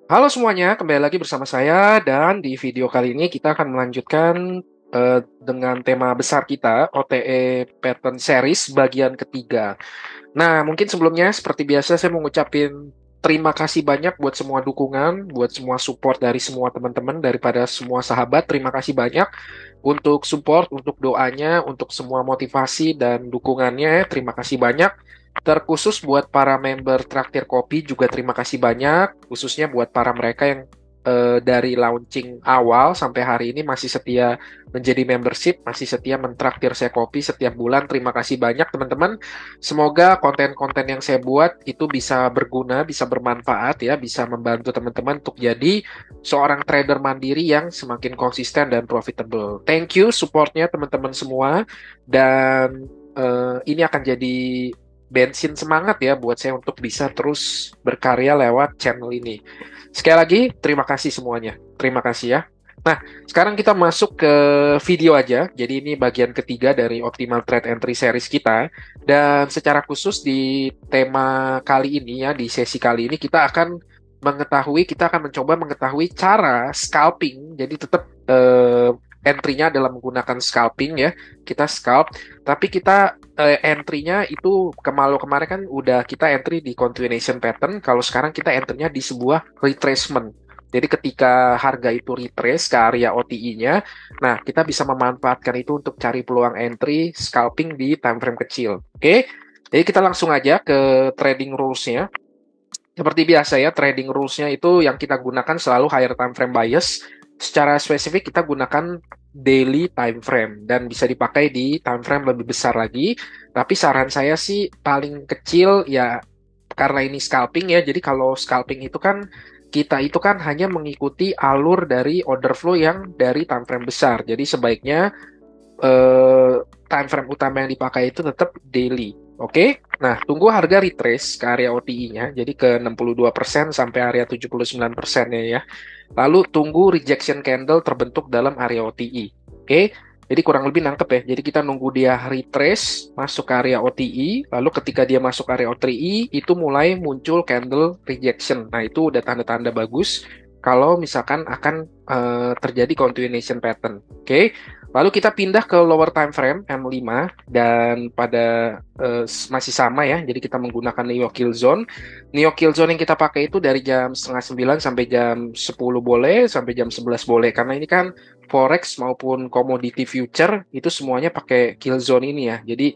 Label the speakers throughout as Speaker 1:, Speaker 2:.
Speaker 1: Halo semuanya, kembali lagi bersama saya dan di video kali ini kita akan melanjutkan dengan tema besar kita, OTE Pattern Series bagian ketiga. Nah, mungkin sebelumnya seperti biasa saya mau ngucapin terima kasih banyak buat semua dukungan, buat semua support dari semua teman-teman, daripada semua sahabat. Terima kasih banyak untuk support, untuk doanya, untuk semua motivasi dan dukungannya. Terima kasih banyak. Terkhusus buat para member Traktir Kopi juga terima kasih banyak, khususnya buat para mereka yang dari launching awal sampai hari ini masih setia menjadi membership, masih setia mentraktir saya kopi setiap bulan. Terima kasih banyak teman-teman. Semoga konten-konten yang saya buat itu bisa berguna, bisa bermanfaat ya, bisa membantu teman-teman untuk jadi seorang trader mandiri yang semakin konsisten dan profitable. Thank you supportnya teman-teman semua, dan ini akan jadi bensin semangat ya buat saya untuk bisa terus berkarya lewat channel ini. Sekali lagi, terima kasih semuanya. Terima kasih ya. Nah, sekarang kita masuk ke video aja. Jadi ini bagian ketiga dari Optimal Trade Entry Series kita. Dan secara khusus di tema kali ini ya, di sesi kali ini kita akan mencoba mengetahui cara scalping. Jadi tetap entry-nya adalah menggunakan scalping ya. Kita scalp, tapi kita entry-nya itu kemarin kan udah kita entry di continuation pattern. Kalau sekarang kita entry-nya di sebuah retracement. Jadi ketika harga itu retrace ke area OTI-nya, nah kita bisa memanfaatkan itu untuk cari peluang entry scalping di time frame kecil. Oke, jadi kita langsung aja ke trading rules-nya. Seperti biasa ya, trading rules-nya itu yang kita gunakan selalu higher time frame bias. Secara spesifik kita gunakan daily time frame dan bisa dipakai di time frame lebih besar lagi. Tapi saran saya sih paling kecil ya, karena ini scalping ya. Jadi kalau scalping itu kan kita itu kan hanya mengikuti alur dari order flow yang dari time frame besar. Jadi sebaiknya eh, time frame utama yang dipakai itu tetap daily. Oke, nah tunggu harga retrace ke area OTI-nya, jadi ke 62% sampai area 79% ya. Lalu tunggu rejection candle terbentuk dalam area OTI. Oke, jadi kurang lebih nangkep ya. Jadi kita nunggu dia retrace masuk ke area OTI, lalu ketika dia masuk area OTI, itu mulai muncul candle rejection. Nah itu udah tanda-tanda bagus kalau misalkan akan terjadi continuation pattern. Oke, lalu kita pindah ke lower time frame M5 dan pada masih sama ya. Jadi kita menggunakan Neo Kill Zone. Neo Kill Zone yang kita pakai itu dari jam setengah 9 sampai jam 10 boleh, sampai jam 11 boleh. Karena ini kan Forex maupun commodity future itu semuanya pakai kill zone ini ya. Jadi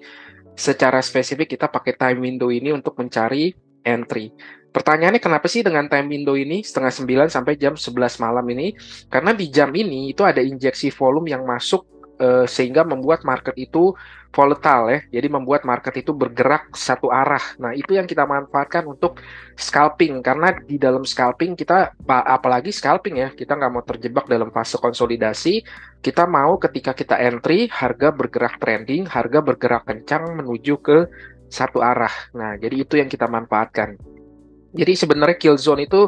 Speaker 1: secara spesifik kita pakai time window ini untuk mencari entry. Pertanyaannya kenapa sih dengan time window ini setengah 9 sampai jam 11 malam ini? Karena di jam ini itu ada injeksi volume yang masuk sehingga membuat market itu volatile ya. Jadi membuat market itu bergerak satu arah. Nah, itu yang kita manfaatkan untuk scalping. Karena di dalam scalping kita, apalagi scalping ya, kita nggak mau terjebak dalam fase konsolidasi. Kita mau ketika kita entry, harga bergerak trending, harga bergerak kencang menuju ke satu arah. Nah, jadi itu yang kita manfaatkan. Jadi sebenarnya kill zone itu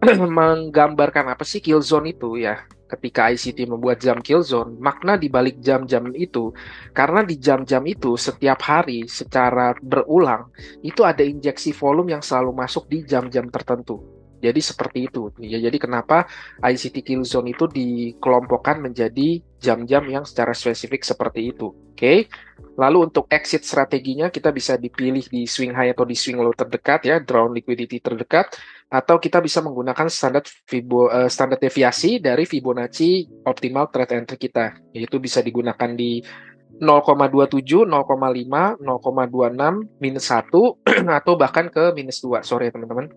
Speaker 1: menggambarkan apa sih kill zone itu ya? Ketika ICT membuat jam kill zone, makna di balik jam-jam itu, karena di jam-jam itu setiap hari secara berulang itu ada injeksi volume yang selalu masuk di jam-jam tertentu. Jadi seperti itu. Ya, jadi kenapa ICT kill zone itu dikelompokkan menjadi jam-jam yang secara spesifik seperti itu. Oke. Lalu untuk exit strateginya kita bisa dipilih di swing high atau di swing low terdekat ya, drawn liquidity terdekat, atau kita bisa menggunakan standar deviasi dari Fibonacci optimal trade entry kita, yaitu bisa digunakan di 0,27, 0,5, 0,26, minus 1, atau bahkan ke minus 2. Sorry ya teman-teman.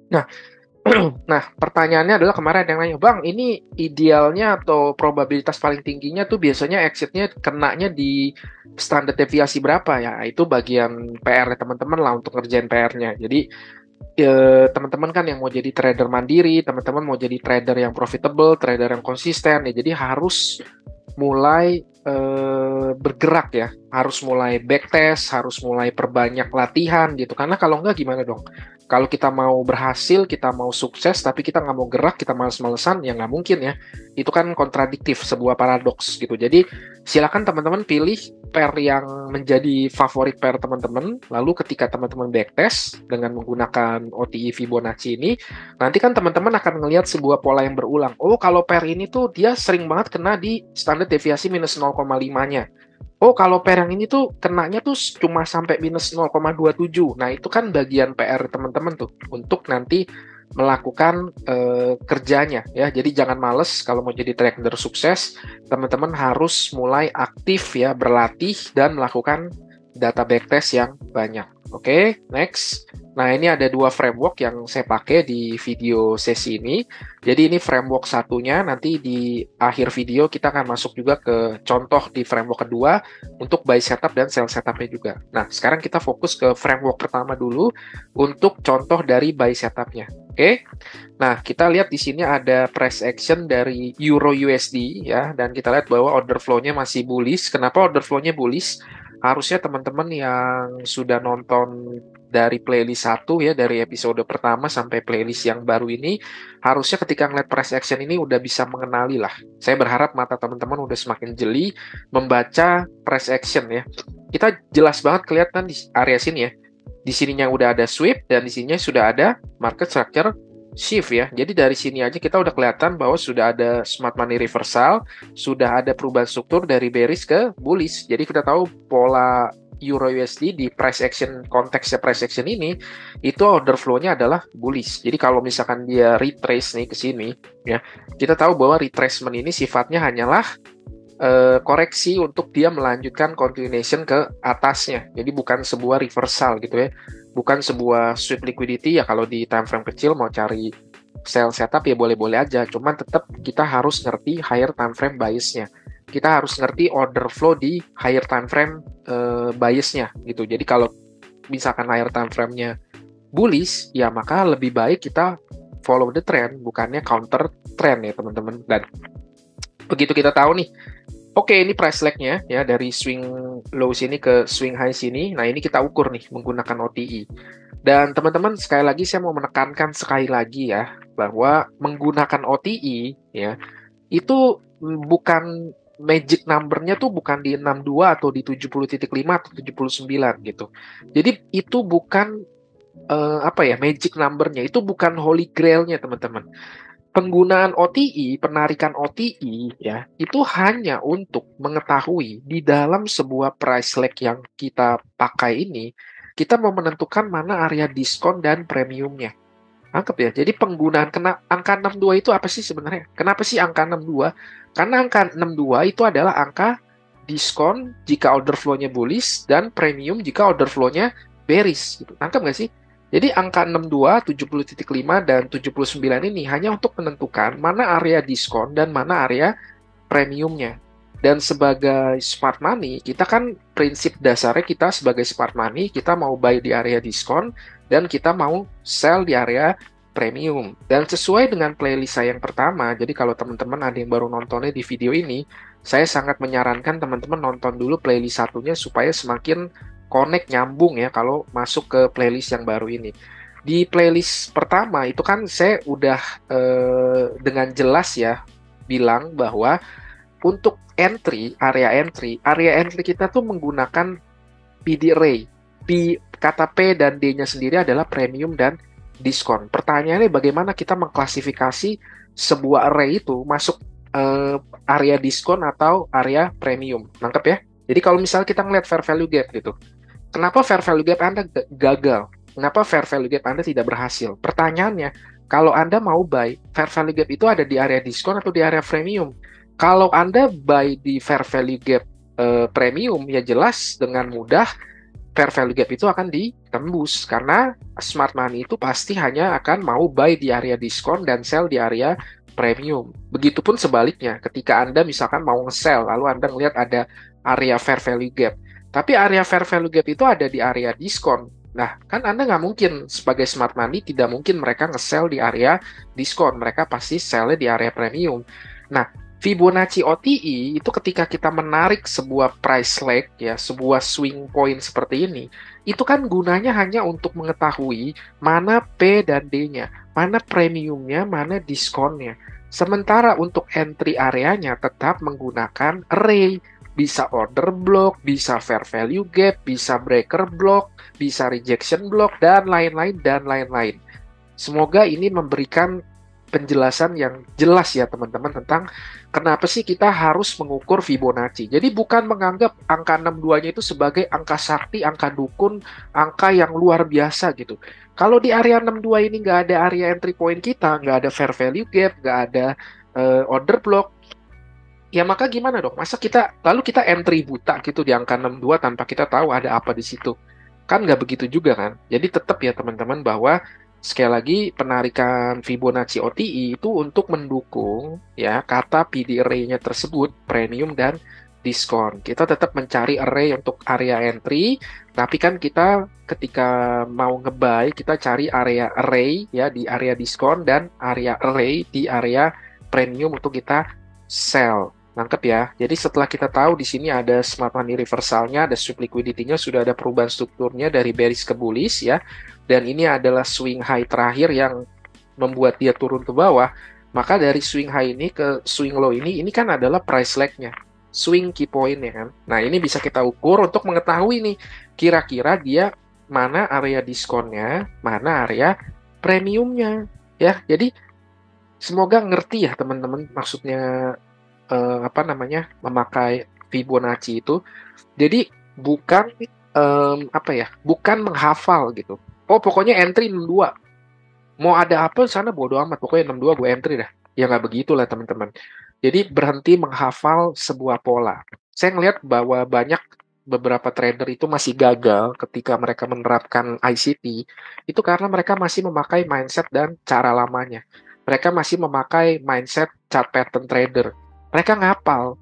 Speaker 1: Nah, nah, pertanyaannya adalah kemarin ada yang nanya, Bang, ini idealnya atau probabilitas paling tingginya tuh biasanya exitnya kenanya di standar deviasi berapa ya? Itu bagian PR teman-teman lah untuk ngerjain PR-nya. Jadi teman-teman kan yang mau jadi trader mandiri, teman-teman mau jadi trader yang profitable, trader yang konsisten ya. Jadi harus mulai bergerak ya, harus mulai backtest, harus mulai perbanyak latihan gitu. Karena kalau enggak gimana dong? Kalau kita mau berhasil, kita mau sukses, tapi kita nggak mau gerak, kita males-malesan, ya nggak mungkin ya. Itu kan kontradiktif, sebuah paradoks gitu. Jadi Silakan teman-teman pilih pair yang menjadi favorit pair teman-teman. Lalu ketika teman-teman backtest dengan menggunakan OTE Fibonacci ini, nanti kan teman-teman akan melihat sebuah pola yang berulang. Oh, kalau pair ini tuh dia sering banget kena di standar deviasi minus 0,5-nya. Oh, kalau pair yang ini tuh kenanya tuh cuma sampai minus 0,27. Nah, itu kan bagian PR teman-teman tuh untuk nanti melakukan kerjanya ya. Jadi jangan males kalau mau jadi trader sukses, teman-teman harus mulai aktif ya, berlatih dan melakukan data backtest yang banyak. Oke, next. Nah, ini ada dua framework yang saya pakai di video sesi ini. Jadi ini framework satunya, nanti di akhir video kita akan masuk juga ke contoh di framework kedua untuk buy setup dan sell setupnya juga. Nah, sekarang kita fokus ke framework pertama dulu untuk contoh dari buy setupnya. Oke, nah kita lihat di sini ada price action dari Euro USD ya, dan kita lihat bahwa order flow-nya masih bullish. Kenapa order flow-nya bullish? Harusnya teman-teman yang sudah nonton dari playlist 1 ya, dari episode pertama sampai playlist yang baru ini, harusnya ketika ngeliat price action ini udah bisa mengenali lah. Saya berharap mata teman-teman udah semakin jeli membaca price action ya. Kita jelas banget kelihatan di area sini ya. Di sininya udah ada sweep dan di sininya sudah ada market structure shift ya. Jadi dari sini aja kita udah kelihatan bahwa sudah ada smart money reversal, sudah ada perubahan struktur dari bearish ke bullish. Jadi kita tahu pola Euro USD di price action, konteksnya price action ini itu order flow-nya adalah bullish. Jadi kalau misalkan dia retrace nih ke sini ya, kita tahu bahwa retracement ini sifatnya hanyalah koreksi untuk dia melanjutkan continuation ke atasnya. Jadi bukan sebuah reversal gitu ya. Bukan sebuah sweep liquidity ya, kalau di time frame kecil mau cari sell setup ya boleh-boleh aja. Cuman tetap kita harus ngerti higher time frame biasnya. Kita harus ngerti order flow di higher time frame biasnya gitu. Jadi kalau misalkan higher time frame-nya bullish, ya maka lebih baik kita follow the trend, bukannya counter trend ya teman-teman. Dan begitu kita tahu nih, oke, ini price lag-nya ya dari swing low sini ke swing high sini. Nah, ini kita ukur nih menggunakan OTE. Dan teman-teman, sekali lagi saya mau menekankan sekali lagi ya bahwa menggunakan OTE ya itu bukan magic number-nya tuh bukan di 62 atau di 70.5 atau 79 gitu. Jadi itu bukan magic number-nya, itu bukan holy grail-nya teman-teman. Penggunaan OTE, penarikan OTE ya, itu hanya untuk mengetahui di dalam sebuah price lag yang kita pakai ini, kita mau menentukan mana area diskon dan premiumnya. Anggap ya, jadi penggunaan angka 62 itu apa sih sebenarnya? Kenapa sih angka 62? Karena angka 62 itu adalah angka diskon jika order flow-nya bullish dan premium jika order flow-nya bearish. Gitu. Anggap nggak sih? Jadi angka 62, 70.5, dan 79 ini hanya untuk menentukan mana area diskon dan mana area premiumnya. Dan sebagai smart money, kita kan prinsip dasarnya kita sebagai smart money, kita mau buy di area diskon dan kita mau sell di area premium. Dan sesuai dengan playlist saya yang pertama, jadi kalau teman-teman ada yang baru nontonnya di video ini, saya sangat menyarankan teman-teman nonton dulu playlist satunya supaya semakin connect, nyambung ya kalau masuk ke playlist yang baru ini. Di playlist pertama itu kan saya udah dengan jelas ya bilang bahwa untuk area entry kita tuh menggunakan PD array. Kata P dan D-nya sendiri adalah premium dan diskon. Pertanyaannya bagaimana kita mengklasifikasi sebuah array itu masuk area diskon atau area premium. Nangkep ya? Jadi kalau misalnya kita ngeliat fair value gap gitu, kenapa fair value gap Anda gagal? Kenapa fair value gap Anda tidak berhasil? Pertanyaannya, kalau Anda mau buy, fair value gap itu ada di area diskon atau di area premium? Kalau Anda buy di fair value gap premium, ya jelas dengan mudah fair value gap itu akan ditembus. Karena smart money itu pasti hanya akan mau buy di area diskon dan sell di area premium. Begitupun sebaliknya, ketika Anda misalkan mau nge-sell, lalu Anda melihat ada area fair value gap. Tapi area fair value gap itu ada di area diskon. Nah, kan Anda nggak mungkin sebagai smart money, tidak mungkin mereka nge-sell di area diskon. Mereka pasti sell di area premium. Nah, Fibonacci OTE itu ketika kita menarik sebuah price lag, ya, sebuah swing point seperti ini, itu kan gunanya hanya untuk mengetahui mana P dan D-nya, mana premiumnya, mana diskonnya. Sementara untuk entry areanya tetap menggunakan array. bisa order block, bisa fair value gap, bisa breaker block, bisa rejection block, dan lain-lain, dan lain-lain. Semoga ini memberikan penjelasan yang jelas ya teman-teman tentang kenapa sih kita harus mengukur Fibonacci. Jadi bukan menganggap angka 62-nya itu sebagai angka sakti, angka dukun, angka yang luar biasa gitu. Kalau di area 62 ini nggak ada area entry point kita, nggak ada fair value gap, nggak ada order block, ya maka gimana dong? Masa kita entry buta gitu di angka 62 tanpa kita tahu ada apa di situ? Kan nggak begitu juga kan? Jadi tetap ya teman-teman bahwa sekali lagi penarikan Fibonacci OTI itu untuk mendukung ya kata PD array-nya tersebut, premium dan diskon. Kita tetap mencari array untuk area entry, tapi kan kita ketika mau nge-buy kita cari area array ya di area diskon dan area array di area premium untuk kita sell. Nangkep ya. Jadi setelah kita tahu di sini ada smart money reversalnya, ada sweep liquidity-nya, sudah ada perubahan strukturnya dari bearish ke bullish ya. Dan ini adalah swing high terakhir yang membuat dia turun ke bawah. Maka dari swing high ini ke swing low ini kan adalah price lag-nya. Swing key point ya kan. Nah, ini bisa kita ukur untuk mengetahui nih kira-kira dia mana area diskonnya, mana area premiumnya ya. Jadi semoga ngerti ya teman-teman maksudnya memakai Fibonacci itu. Jadi bukan bukan menghafal gitu. Oh pokoknya entry 62. Mau ada apa sana bodo amat, pokoknya 62 gue entry dah. Ya nggak begitulah teman-teman. Jadi berhenti menghafal sebuah pola. Saya ngelihat bahwa banyak beberapa trader itu masih gagal ketika mereka menerapkan ICT, itu karena mereka masih memakai mindset dan cara lamanya. Mereka masih memakai mindset chart pattern trader. Mereka ngapal.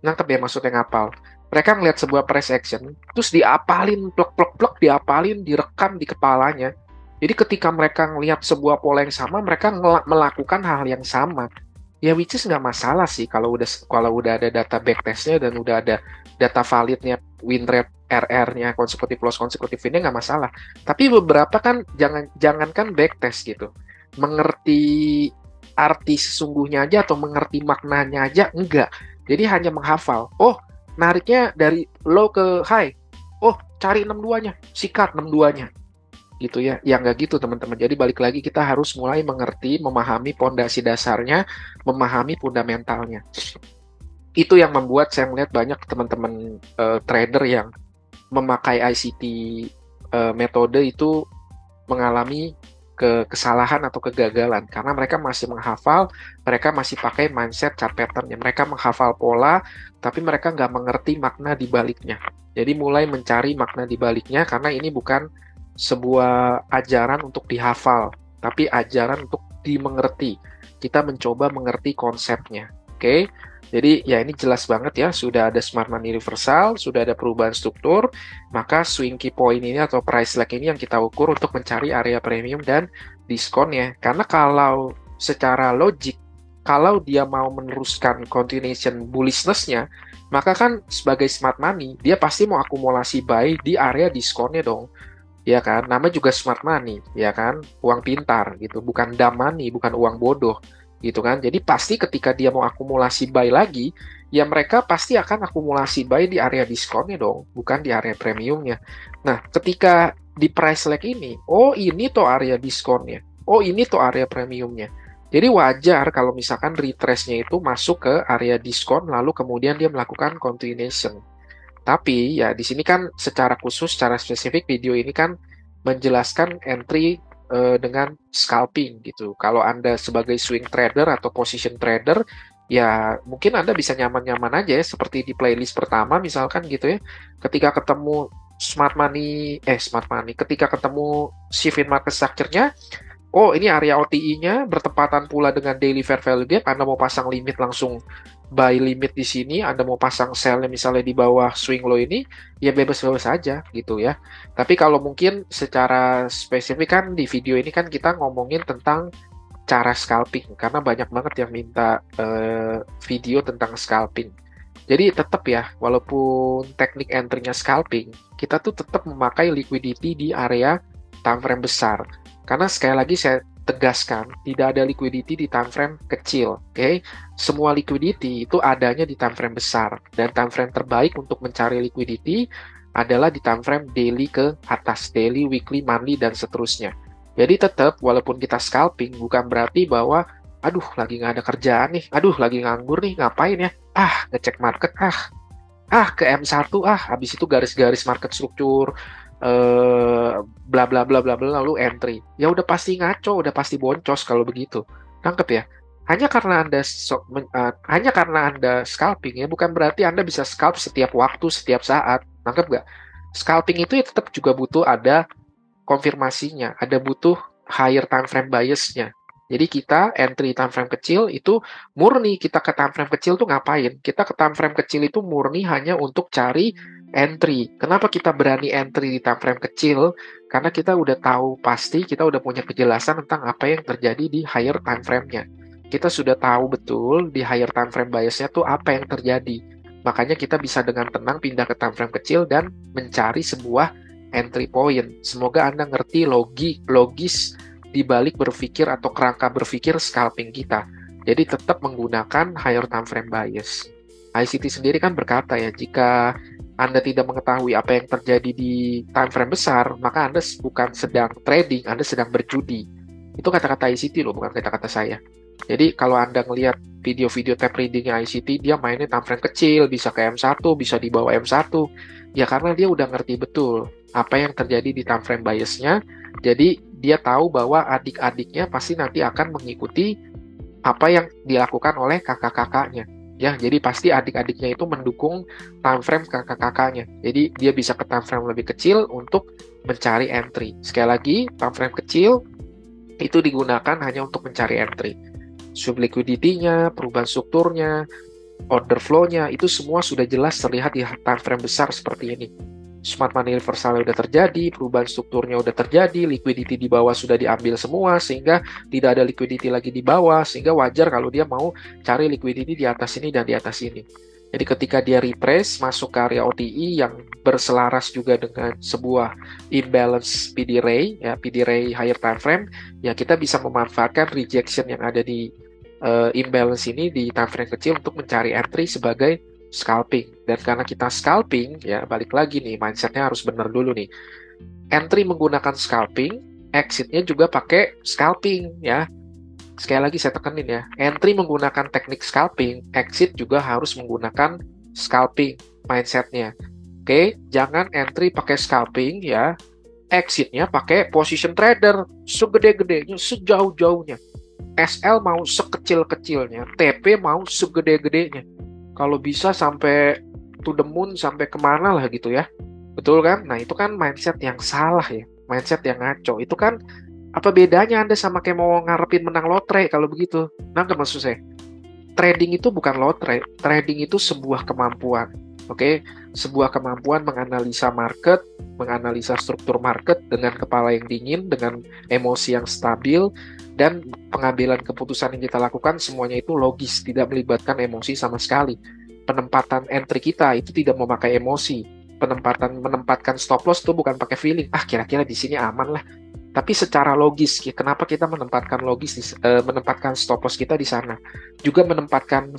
Speaker 1: Nangkep ya maksudnya ngapal. Mereka ngelihat sebuah price action, terus diapalin, plek-plek-plek, diapalin, direkam di kepalanya. Jadi ketika mereka ngelihat sebuah pola yang sama, mereka melakukan hal yang sama. Ya which is nggak masalah sih kalau udah ada data backtestnya dan udah ada data validnya, win rate, RR-nya, consecutive loss, consecutive win-nya nggak masalah. Tapi beberapa kan jangankan backtest gitu. Mengerti arti sesungguhnya aja atau mengerti maknanya aja enggak. Jadi hanya menghafal. Oh, nariknya dari low ke high. Oh, cari 62-nya, sikat 62-nya. Gitu ya. Ya enggak gitu, teman-teman. Jadi balik lagi kita harus mulai mengerti, memahami pondasi dasarnya, memahami fundamentalnya. Itu yang membuat saya melihat banyak teman-teman trader yang memakai ICT metode itu mengalami kesalahan atau kegagalan karena mereka masih menghafal, mereka masih pakai mindset chart pattern-nya, mereka menghafal pola, tapi mereka nggak mengerti makna di baliknya. Jadi mulai mencari makna di baliknya karena ini bukan sebuah ajaran untuk dihafal, tapi ajaran untuk dimengerti. Kita mencoba mengerti konsepnya, oke? Jadi ya ini jelas banget ya, sudah ada smart money reversal, sudah ada perubahan struktur, maka swing key point ini atau price lag ini yang kita ukur untuk mencari area premium dan diskonnya. Karena kalau secara logik, kalau dia mau meneruskan continuation bullishness-nya, maka kan sebagai smart money, dia pasti mau akumulasi buy di area diskonnya dong. Ya kan, namanya juga smart money, ya kan, uang pintar gitu, bukan dumb money, bukan uang bodoh gitu kan. Jadi pasti ketika dia mau akumulasi buy lagi, ya mereka pasti akan akumulasi buy di area diskonnya dong, bukan di area premiumnya. Nah, ketika di price lag ini, oh ini tuh area diskonnya, oh ini tuh area premiumnya. Jadi wajar kalau misalkan retrace-nya itu masuk ke area diskon, lalu kemudian dia melakukan continuation. Tapi ya di sini kan secara khusus, secara spesifik video ini kan menjelaskan entry dengan scalping gitu. Kalau Anda sebagai swing trader atau position trader, ya mungkin Anda bisa nyaman-nyaman aja ya, seperti di playlist pertama misalkan gitu ya. Ketika ketemu smart money, ketika ketemu shift in market structure-nya, oh ini area OTI-nya bertepatan pula dengan daily fair value gap, Anda mau pasang limit langsung buy limit di sini, Anda mau pasang sell misalnya di bawah swing low ini, ya bebas-bebas aja gitu ya. Tapi kalau mungkin secara spesifik kan di video ini kan kita ngomongin tentang cara scalping, karena banyak banget yang minta video tentang scalping. Jadi tetap ya, walaupun teknik entry-nya scalping, kita tuh tetap memakai liquidity di area time frame besar. Karena sekali lagi saya tegaskan, tidak ada liquidity di time frame kecil, oke? Semua liquidity itu adanya di time frame besar, dan time frame terbaik untuk mencari liquidity adalah di time frame daily ke atas, daily, weekly, monthly, dan seterusnya. Jadi tetap, walaupun kita scalping, bukan berarti bahwa, aduh, lagi nggak ada kerjaan nih, aduh, lagi nganggur nih, ngapain ya? Ngecek market, ke M1, habis itu garis-garis market struktur, bla bla bla bla bla, lalu entry. Ya udah pasti ngaco, udah pasti boncos kalau begitu. Nangkep ya? Hanya karena Anda scalping ya, bukan berarti Anda bisa scalp setiap waktu, setiap saat. Nangkep nggak? Scalping itu ya tetap juga butuh ada konfirmasinya, ada butuh higher time frame bias-nya. Jadi kita entry time frame kecil itu murni kita ke time frame kecil tuh ngapain? Kita ke time frame kecil itu murni hanya untuk cari entry. Kenapa kita berani entry di time frame kecil? Karena kita udah tahu pasti, kita udah punya kejelasan tentang apa yang terjadi di higher time frame-nya. Kita sudah tahu betul di higher time frame bias-nya tuh apa yang terjadi. Makanya kita bisa dengan tenang pindah ke time frame kecil dan mencari sebuah entry point. Semoga Anda ngerti logis di balik berpikir atau kerangka berpikir scalping kita. Jadi tetap menggunakan higher time frame bias. ICT sendiri kan berkata ya, jika Anda tidak mengetahui apa yang terjadi di time frame besar, maka Anda bukan sedang trading, Anda sedang berjudi. Itu kata-kata ICT loh, bukan kata-kata saya. Jadi kalau Anda ngelihat video-video tape readingnya ICT, dia mainnya time frame kecil, bisa ke M1, bisa di bawah M1. Ya karena dia udah ngerti betul apa yang terjadi di time frame biasnya. Jadi dia tahu bahwa adik-adiknya pasti nanti akan mengikuti apa yang dilakukan oleh kakak-kakaknya. Ya, jadi pasti adik-adiknya itu mendukung time frame kakak-kakaknya. Jadi dia bisa ke time frame lebih kecil untuk mencari entry. Sekali lagi, time frame kecil itu digunakan hanya untuk mencari entry. Subliquidity-nya, perubahan strukturnya, order flow-nya, itu semua sudah jelas terlihat di time frame besar seperti ini. Smart money reversal udah terjadi, perubahan strukturnya udah terjadi, liquidity di bawah sudah diambil semua, sehingga tidak ada liquidity lagi di bawah, sehingga wajar kalau dia mau cari liquidity di atas ini dan di atas ini. Jadi ketika dia retrace masuk ke area OTI yang berselaras juga dengan sebuah imbalance PD Ray, ya PD Ray higher time frame, ya kita bisa memanfaatkan rejection yang ada di imbalance ini di time frame kecil untuk mencari entry sebagai scalping. Dan karena kita scalping, ya balik lagi nih, mindsetnya harus benar dulu nih. Entry menggunakan scalping, exitnya juga pakai scalping, ya. Sekali lagi saya tekenin ya, entry menggunakan teknik scalping, exit juga harus menggunakan scalping mindsetnya. Oke, jangan entry pakai scalping ya, exitnya pakai position trader, segede-gedenya, sejauh-jauhnya. SL mau sekecil-kecilnya, TP mau segede-gedenya. Kalau bisa sampai to the moon, sampai kemana lah gitu ya. Betul kan? Nah itu kan mindset yang salah ya. Mindset yang ngaco. Itu kan apa bedanya Anda sama kayak mau ngarepin menang lotre kalau begitu? Nangkep maksud saya? Trading itu bukan lotre. Trading itu sebuah kemampuan. Oke? Sebuah kemampuan menganalisa market, menganalisa struktur market dengan kepala yang dingin, dengan emosi yang stabil, dan pengambilan keputusan yang kita lakukan semuanya itu logis, tidak melibatkan emosi sama sekali. Penempatan entry kita itu tidak memakai emosi. Menempatkan stop loss itu bukan pakai feeling. Kira-kira di sini aman lah. Tapi secara logis, kenapa kita menempatkan stop loss kita di sana? Juga menempatkan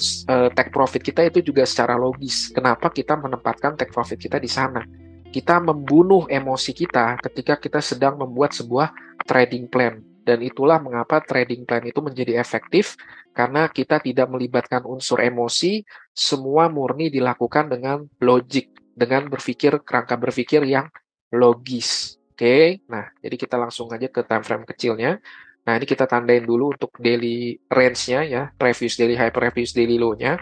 Speaker 1: take profit kita itu juga secara logis. Kenapa kita menempatkan take profit kita di sana? Kita membunuh emosi kita ketika kita sedang membuat sebuah trading plan. Dan itulah mengapa trading plan itu menjadi efektif, karena kita tidak melibatkan unsur emosi, semua murni dilakukan dengan logik, dengan kerangka berpikir yang logis. Oke, nah jadi kita langsung aja ke time frame kecilnya. Nah ini kita tandain dulu untuk daily range-nya ya, previous daily high, previous daily low-nya.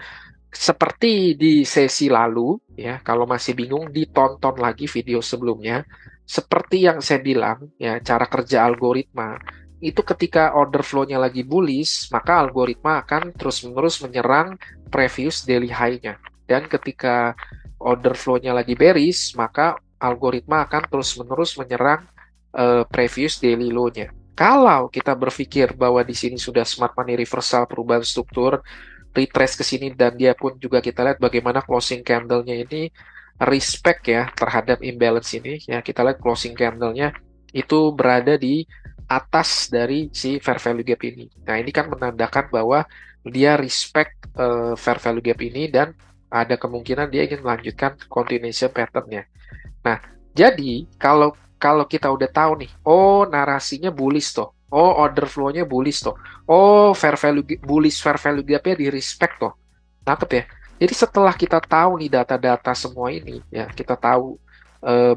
Speaker 1: Seperti di sesi lalu, ya kalau masih bingung ditonton lagi video sebelumnya. Seperti yang saya bilang, ya cara kerja algoritma itu ketika order flow-nya lagi bullish, maka algoritma akan terus-menerus menyerang previous daily high-nya. Dan ketika order flow-nya lagi bearish, maka algoritma akan terus-menerus menyerang previous daily low-nya. Kalau kita berpikir bahwa di sini sudah smart money reversal, perubahan struktur, retrace ke sini, dan dia pun juga kita lihat bagaimana closing candle-nya ini respect ya terhadap imbalance ini. Ya, kita lihat closing candle-nya itu berada di atas dari si fair value gap ini. Nah, ini kan menandakan bahwa dia respect fair value gap ini dan ada kemungkinan dia ingin melanjutkan continuation pattern-nya. Nah, jadi kalau kalau kita udah tahu nih, oh narasinya bullish toh, oh order flow-nya bullish toh, oh bullish fair value gap-nya di respect toh, nangkep ya. Jadi setelah kita tahu nih data-data semua ini, ya kita tahu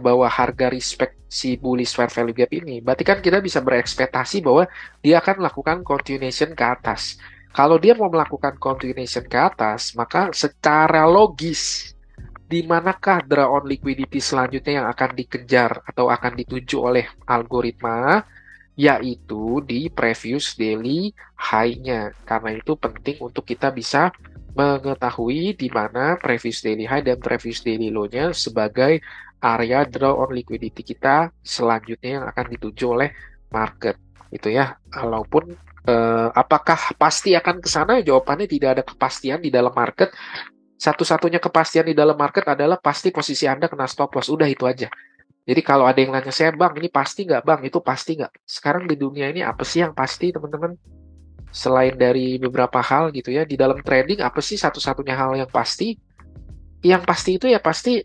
Speaker 1: bahwa harga respect si bullish fair value gap ini, berarti kan kita bisa berekspektasi bahwa dia akan melakukan continuation ke atas. Kalau dia mau melakukan continuation ke atas, maka secara logis di manakah draw on liquidity selanjutnya yang akan dikejar atau akan dituju oleh algoritma, yaitu di previous daily high-nya. Karena itu penting untuk kita bisa mengetahui di mana previous daily high dan previous daily low-nya sebagai area draw on liquidity kita selanjutnya yang akan dituju oleh market. Itu ya, walaupun apakah pasti akan ke sana? Jawabannya tidak ada kepastian di dalam market. Satu-satunya kepastian di dalam market adalah pasti posisi Anda kena stop loss. Udah itu aja. Jadi kalau ada yang nanya saya, Bang, ini pasti nggak, Bang? Itu pasti nggak? Sekarang di dunia ini apa sih yang pasti, teman-teman? Selain dari beberapa hal gitu ya, di dalam trading apa sih satu-satunya hal yang pasti? Yang pasti itu ya pasti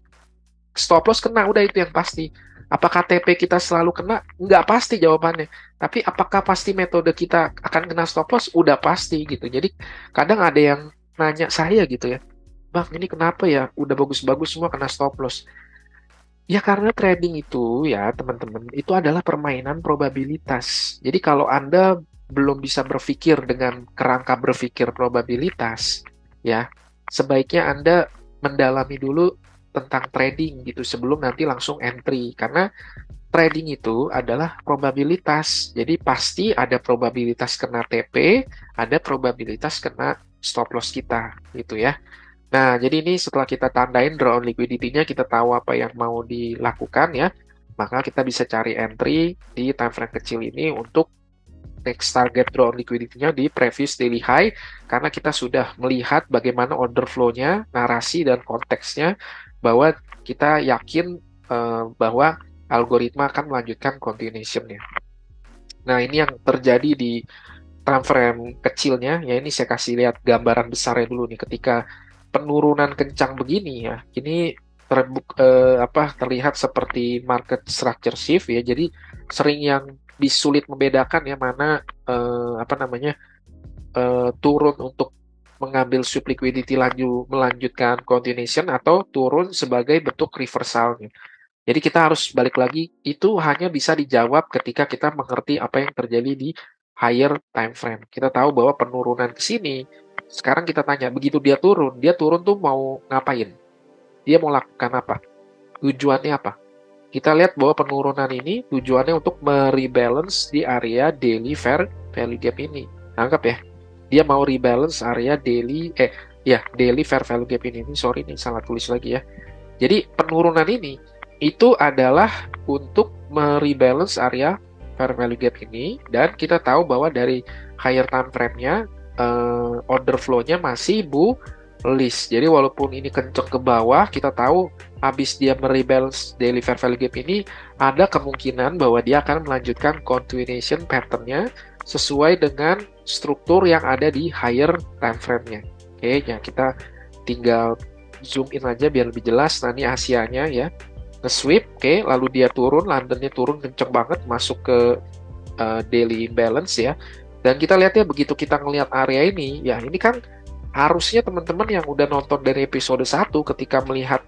Speaker 1: stop loss kena, udah itu yang pasti. Apakah TP kita selalu kena? Nggak pasti jawabannya. Tapi apakah pasti metode kita akan kena stop loss? Udah pasti gitu. Jadi kadang ada yang nanya saya gitu ya, Bang, ini kenapa ya? Udah bagus-bagus semua kena stop loss. Ya karena trading itu ya teman-teman, itu adalah permainan probabilitas. Jadi kalau Anda belum bisa berpikir dengan kerangka berpikir probabilitas, ya sebaiknya Anda mendalami dulu tentang trading gitu sebelum nanti langsung entry. Karena trading itu adalah probabilitas. Jadi pasti ada probabilitas kena TP, ada probabilitas kena stop loss kita gitu ya. Nah, jadi ini setelah kita tandain draw on liquidity-nya, kita tahu apa yang mau dilakukan ya, maka kita bisa cari entry di time frame kecil ini untuk next target draw on liquidity-nya di previous daily high, karena kita sudah melihat bagaimana order flow-nya, narasi, dan konteksnya, bahwa kita yakin bahwa algoritma akan melanjutkan continuation-nya. Nah, ini yang terjadi di time frame kecilnya, ya ini saya kasih lihat gambaran besarnya dulu nih, ketika penurunan kencang begini ya, ini terlihat seperti market structure shift ya. Jadi sering yang disulit membedakan ya mana turun untuk mengambil sweep liquidity melanjutkan continuation atau turun sebagai bentuk reversalnya. Jadi kita harus balik lagi, itu hanya bisa dijawab ketika kita mengerti apa yang terjadi di higher time frame. Kita tahu bahwa penurunan ke sini, sekarang kita tanya, begitu dia turun tuh mau ngapain? Dia mau lakukan apa? Tujuannya apa? Kita lihat bahwa penurunan ini tujuannya untuk merebalance di area daily fair value gap ini. Anggap ya, dia mau rebalance area daily fair value gap ini. Sorry nih, salah tulis lagi ya. Jadi penurunan ini itu adalah untuk merebalance area fair value gap ini, dan kita tahu bahwa dari higher time frame-nya order flow-nya masih bullish. Jadi walaupun ini kenceng ke bawah, kita tahu habis dia merebalance daily fair value gap ini, ada kemungkinan bahwa dia akan melanjutkan continuation pattern-nya sesuai dengan struktur yang ada di higher time frame-nya. Oke, ya kita tinggal zoom in aja biar lebih jelas. Nah, ini Asia-nya ya. Nge-sweep, oke, lalu dia turun, London-nya turun kenceng banget, masuk ke daily imbalance ya. Dan kita lihat ya, begitu kita ngelihat area ini, ya ini kan harusnya teman-teman yang udah nonton dari episode 1 ketika melihat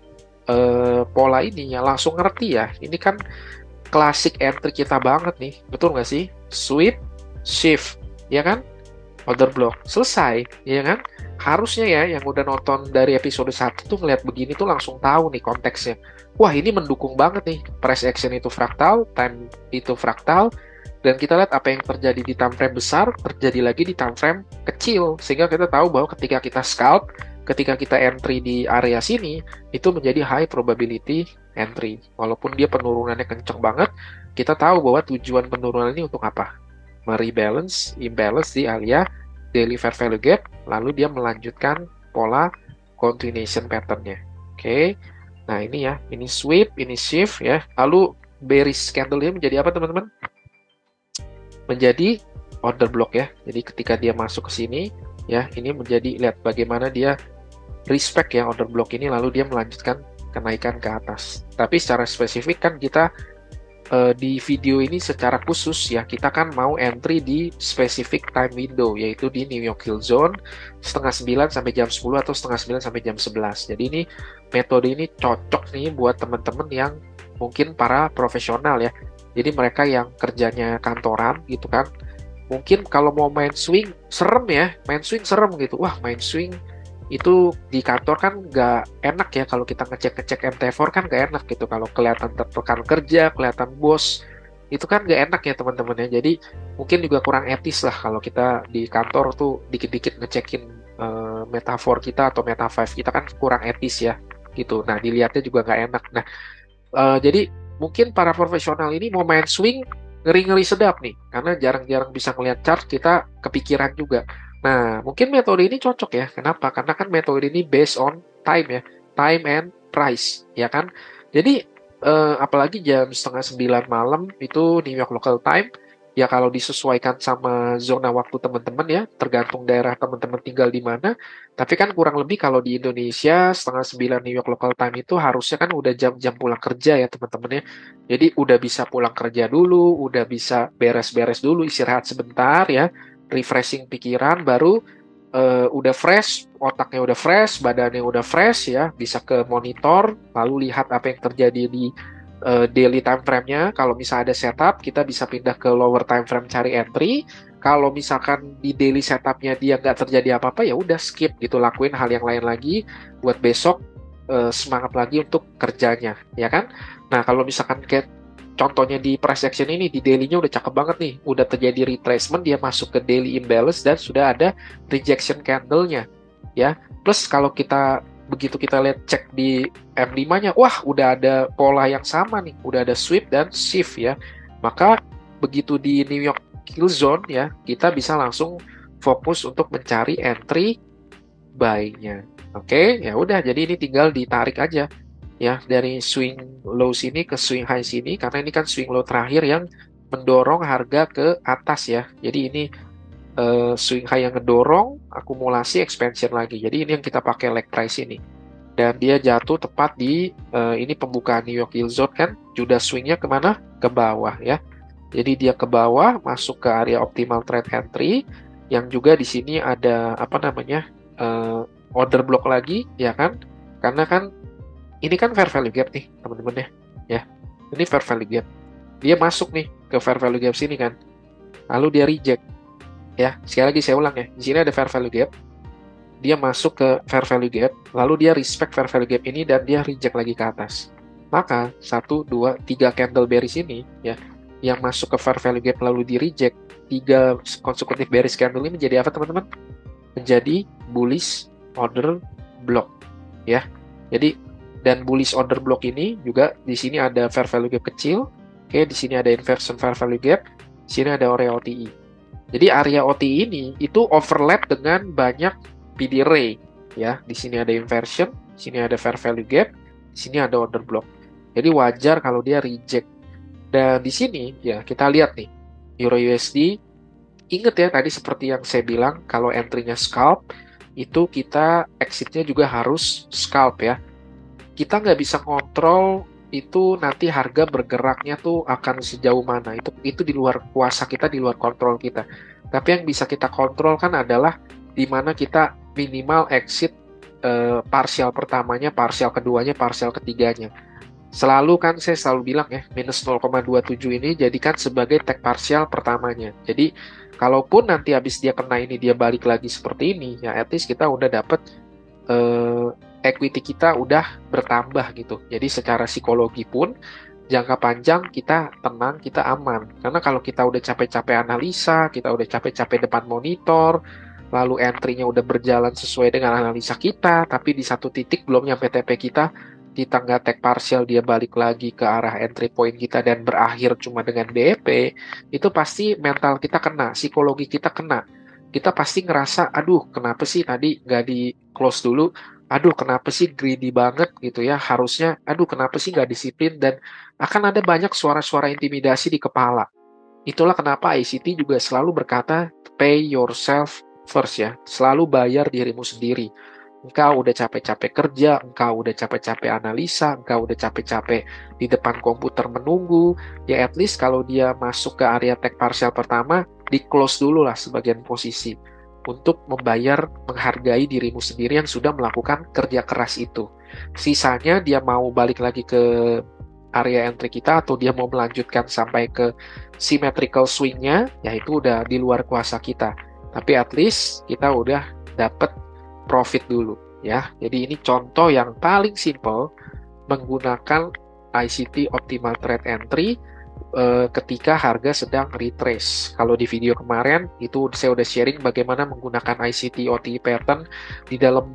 Speaker 1: pola ini ya langsung ngerti ya. Ini kan klasik entry kita banget nih, betul nggak sih? Sweep, shift, ya kan? Order block, selesai, ya kan? Harusnya ya yang udah nonton dari episode 1 tuh ngeliat begini tuh langsung tahu nih konteksnya. Wah, ini mendukung banget nih. Price action itu fraktal, time itu fraktal, dan kita lihat apa yang terjadi di time frame besar, terjadi lagi di time frame kecil. Sehingga kita tahu bahwa ketika kita scalp, ketika kita entry di area sini, itu menjadi high probability entry. Walaupun dia penurunannya kenceng banget, kita tahu bahwa tujuan penurunan ini untuk apa? Merebalance, imbalance di area daily fair value gap, lalu dia melanjutkan pola continuation pattern-nya. Oke. Nah, ini ya, ini sweep, ini shift ya. Lalu bearish candle-nya menjadi apa teman-teman? Menjadi order block ya. Jadi ketika dia masuk ke sini, ya ini menjadi, lihat bagaimana dia respect ya order block ini, lalu dia melanjutkan kenaikan ke atas. Tapi secara spesifik kan kita di video ini secara khusus ya, kita kan mau entry di specific time window, yaitu di New York Hill Zone setengah 9 sampai jam 10 atau setengah 9 sampai jam 11. Jadi ini metode ini cocok nih buat teman-teman yang mungkin para profesional ya. Jadi mereka yang kerjanya kantoran gitu kan. Mungkin kalau mau main swing serem ya, main swing serem gitu. Wah, main swing itu di kantor kan nggak enak ya, kalau kita ngecek-ngecek MT4 kan nggak enak gitu, kalau kelihatan rekan kerja, kelihatan bos, itu kan nggak enak ya teman-teman ya. Jadi mungkin juga kurang etis lah kalau kita di kantor tuh dikit-dikit ngecekin metafor kita atau meta 5 kita, kan kurang etis ya gitu. Nah, dilihatnya juga nggak enak. Nah, jadi mungkin para profesional ini mau main swing ngeri-ngeri sedap nih, karena jarang-jarang bisa ngeliat chart, kita kepikiran juga. Nah, mungkin metode ini cocok ya. Kenapa? Karena kan metode ini based on time ya, time and price, ya kan? Jadi, apalagi jam setengah 9 malam itu New York local time, ya kalau disesuaikan sama zona waktu teman-teman ya, tergantung daerah teman-teman tinggal di mana. Tapi kan kurang lebih kalau di Indonesia setengah 9 New York local time itu harusnya kan udah jam-jam pulang kerja ya teman-teman ya. Jadi udah bisa pulang kerja dulu, udah bisa beres-beres dulu, istirahat sebentar ya, refreshing pikiran, baru udah fresh, otaknya udah fresh, badannya udah fresh ya, bisa ke monitor, lalu lihat apa yang terjadi di daily time frame-nya. Kalau misalnya ada setup, kita bisa pindah ke lower time frame cari entry. Kalau misalkan di daily setup-nya dia nggak terjadi apa-apa, ya udah skip gitu, lakuin hal yang lain lagi buat besok semangat lagi untuk kerjanya, ya kan? Nah, kalau misalkan kayak contohnya di price action ini, di daily-nya udah cakep banget nih, udah terjadi retracement, dia masuk ke daily imbalance dan sudah ada rejection candle-nya, ya. Plus kalau kita begitu kita lihat cek di M5-nya, wah udah ada pola yang sama nih, udah ada sweep dan shift ya. Maka begitu di New York Hill Zone ya, kita bisa langsung fokus untuk mencari entry buy-nya. Oke, ya udah, jadi ini tinggal ditarik aja ya dari swing low sini ke swing high sini, karena ini kan swing low terakhir yang mendorong harga ke atas ya. Jadi ini swing high yang ngedorong akumulasi expansion lagi. Jadi ini yang kita pakai leg price ini. Dan dia jatuh tepat di ini pembukaan New York Yield Zone kan, Judah swingnya kemana? Ke bawah ya. Jadi dia ke bawah masuk ke area optimal trend entry, yang juga di sini ada apa namanya order block lagi ya kan? Karena kan ini kan fair value gap nih teman-teman ya. Ya, ini fair value gap. Dia masuk nih ke fair value gap sini kan. Lalu dia reject. Ya, sekali lagi saya ulang ya. Di sini ada fair value gap, dia masuk ke fair value gap, lalu dia respect fair value gap ini dan dia reject lagi ke atas. Maka 1, 2, 3 candle bearish ini ya, yang masuk ke fair value gap lalu di reject, 3 konsekutif bearish candle ini menjadi apa teman-teman? Menjadi bullish order block ya. Jadi dan bullish order block ini juga di sini ada fair value gap kecil. Oke, di sini ada inversion fair value gap, di sini ada area OTE. Jadi area OTE ini itu overlap dengan banyak PD Ray ya. Di sini ada inversion, di sini ada fair value gap, di sini ada order block. Jadi wajar kalau dia reject. Dan di sini ya kita lihat nih Euro USD. Ingat ya tadi seperti yang saya bilang, kalau entry-nya scalp itu kita exit-nya juga harus scalp ya. Kita nggak bisa kontrol itu nanti harga bergeraknya tuh akan sejauh mana. Itu di luar kuasa kita, di luar kontrol kita. Tapi yang bisa kita kontrol kan adalah di mana kita minimal exit parsial pertamanya, parsial keduanya, parsial ketiganya. Selalu kan saya selalu bilang ya, minus 0,27 ini jadikan sebagai take parsial pertamanya. Jadi kalaupun nanti habis dia kena ini dia balik lagi seperti ini, ya at least kita udah dapet equity kita udah bertambah gitu. Jadi secara psikologi pun jangka panjang kita tenang, kita aman. Karena kalau kita udah capek-capek analisa, kita udah capek-capek depan monitor, lalu entry-nya udah berjalan sesuai dengan analisa kita, tapi di satu titik belum nyampe TP kita, di tengah take partial dia balik lagi ke arah entry point kita dan berakhir cuma dengan DEP, itu pasti mental kita kena, psikologi kita kena. Kita pasti ngerasa, aduh kenapa sih tadi nggak di close dulu, aduh kenapa sih greedy banget gitu ya, harusnya, aduh kenapa sih nggak disiplin, dan akan ada banyak suara-suara intimidasi di kepala. Itulah kenapa ICT juga selalu berkata, pay yourself first ya, selalu bayar dirimu sendiri. Engkau udah capek-capek kerja, engkau udah capek-capek analisa, engkau udah capek-capek di depan komputer menunggu, ya at least kalau dia masuk ke area tag partial pertama, di close dulu lah sebagian posisi untuk membayar, menghargai dirimu sendiri yang sudah melakukan kerja keras itu. Sisanya dia mau balik lagi ke area entry kita atau dia mau melanjutkan sampai ke symmetrical swing-nya, ya itu udah di luar kuasa kita. Tapi at least kita udah dapat profit dulu ya. Jadi ini contoh yang paling simple menggunakan ICT Optimal Trade Entry ketika harga sedang retrace. Kalau di video kemarin itu saya udah sharing bagaimana menggunakan ICT OTE pattern di dalam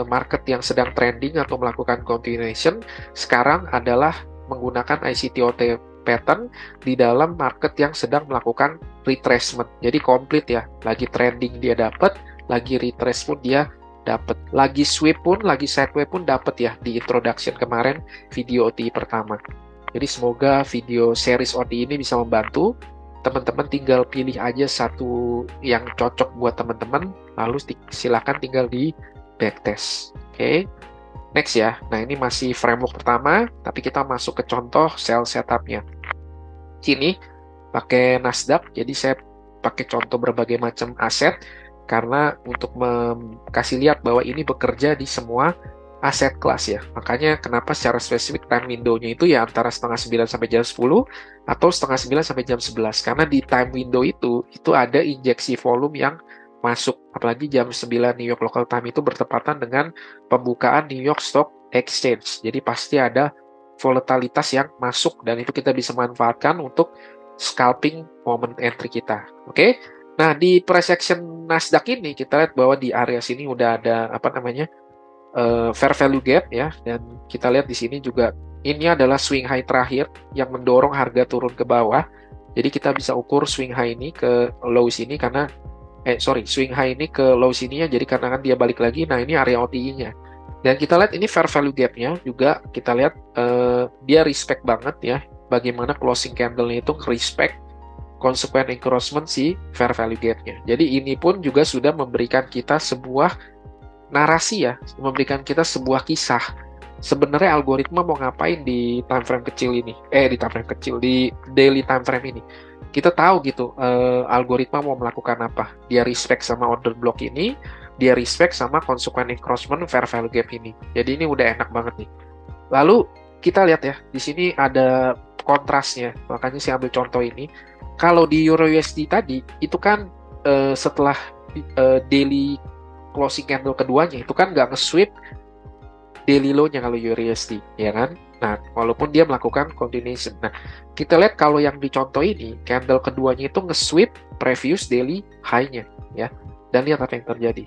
Speaker 1: market yang sedang trending atau melakukan continuation. Sekarang adalah menggunakan ICT OTE pattern di dalam market yang sedang melakukan retracement. Jadi komplit ya, lagi trending dia dapat, lagi retrace pun dia dapat, lagi sweep pun, lagi sideway pun dapat ya di introduction kemarin video OTE pertama. Jadi semoga video series OTE ini bisa membantu. Teman-teman tinggal pilih aja satu yang cocok buat teman-teman, lalu silakan tinggal di backtest. Oke. Next ya. Nah, ini masih framework pertama, tapi kita masuk ke contoh sell setup-nya. Sini pakai Nasdaq, jadi saya pakai contoh berbagai macam aset karena untuk kasih lihat bahwa ini bekerja di semua aset kelas ya. Makanya kenapa secara spesifik time window-nya itu ya antara setengah 9 sampai jam 10 atau setengah 9 sampai jam 11. Karena di time window itu ada injeksi volume yang masuk. Apalagi jam 9 New York local time itu bertepatan dengan pembukaan New York Stock Exchange. Jadi pasti ada volatilitas yang masuk dan itu kita bisa manfaatkan untuk scalping moment entry kita. Oke? Nah, di price action Nasdaq ini kita lihat bahwa di area sini udah ada fair value gap ya, dan kita lihat di sini juga ini adalah swing high terakhir yang mendorong harga turun ke bawah. Jadi kita bisa ukur swing high ini ke low sini karena swing high ini ke low sininya, jadi karena kan dia balik lagi. Nah, ini area OTE-nya. Dan kita lihat ini fair value gap-nya juga kita lihat dia respect banget ya. Bagaimana closing candle-nya itu respect consequent encroachment si fair value gap-nya. Jadi ini pun juga sudah memberikan kita sebuah narasi ya, memberikan kita sebuah kisah. Sebenarnya algoritma mau ngapain di time frame kecil ini? Di time frame kecil, di daily time frame ini. Kita tahu gitu, algoritma mau melakukan apa. Dia respect sama order block ini, dia respect sama consequent encroachment fair value gap ini. Jadi ini udah enak banget nih. Lalu kita lihat ya, di sini ada kontrasnya. Makanya saya ambil contoh ini. Kalau di Euro USD tadi, itu kan setelah daily closing candle keduanya itu kan nggak nge-sweep daily low-nya kalau USD, ya kan? Nah, walaupun dia melakukan continuation. Nah, kita lihat kalau yang dicontoh ini, candle keduanya itu nge-sweep previous daily high-nya, ya. Dan lihat apa yang terjadi.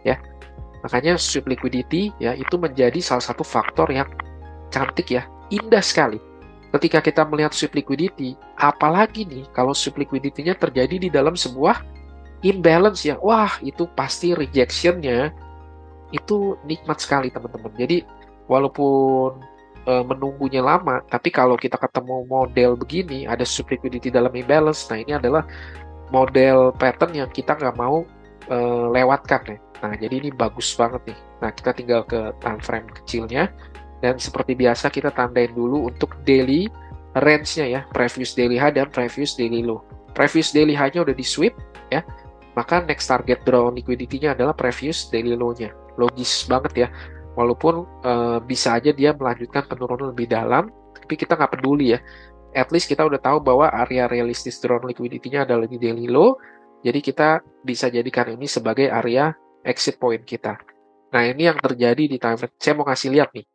Speaker 1: Ya. Makanya sweep liquidity ya itu menjadi salah satu faktor yang cantik ya, indah sekali. Ketika kita melihat sweep liquidity, apalagi nih kalau sweep liquidity-nya terjadi di dalam sebuah imbalance ya, wah itu pasti rejection-nya itu nikmat sekali teman-teman. Jadi walaupun menunggunya lama, tapi kalau kita ketemu model begini, ada sweep liquidity dalam imbalance, nah ini adalah model pattern yang kita nggak mau lewatkan ya. Nah jadi ini bagus banget nih. Nah kita tinggal ke time frame kecilnya, dan seperti biasa kita tandain dulu untuk daily range-nya ya, previous daily high dan previous daily low. Previous daily high-nya udah di sweep ya, maka next target draw liquidity-nya adalah previous daily low-nya. Logis banget ya, walaupun bisa aja dia melanjutkan penurunan lebih dalam, tapi kita nggak peduli ya. At least kita udah tahu bahwa area realistis draw liquidity-nya adalah di daily low, jadi kita bisa jadikan ini sebagai area exit point kita. Nah ini yang terjadi di time frame. Saya mau ngasih lihat nih,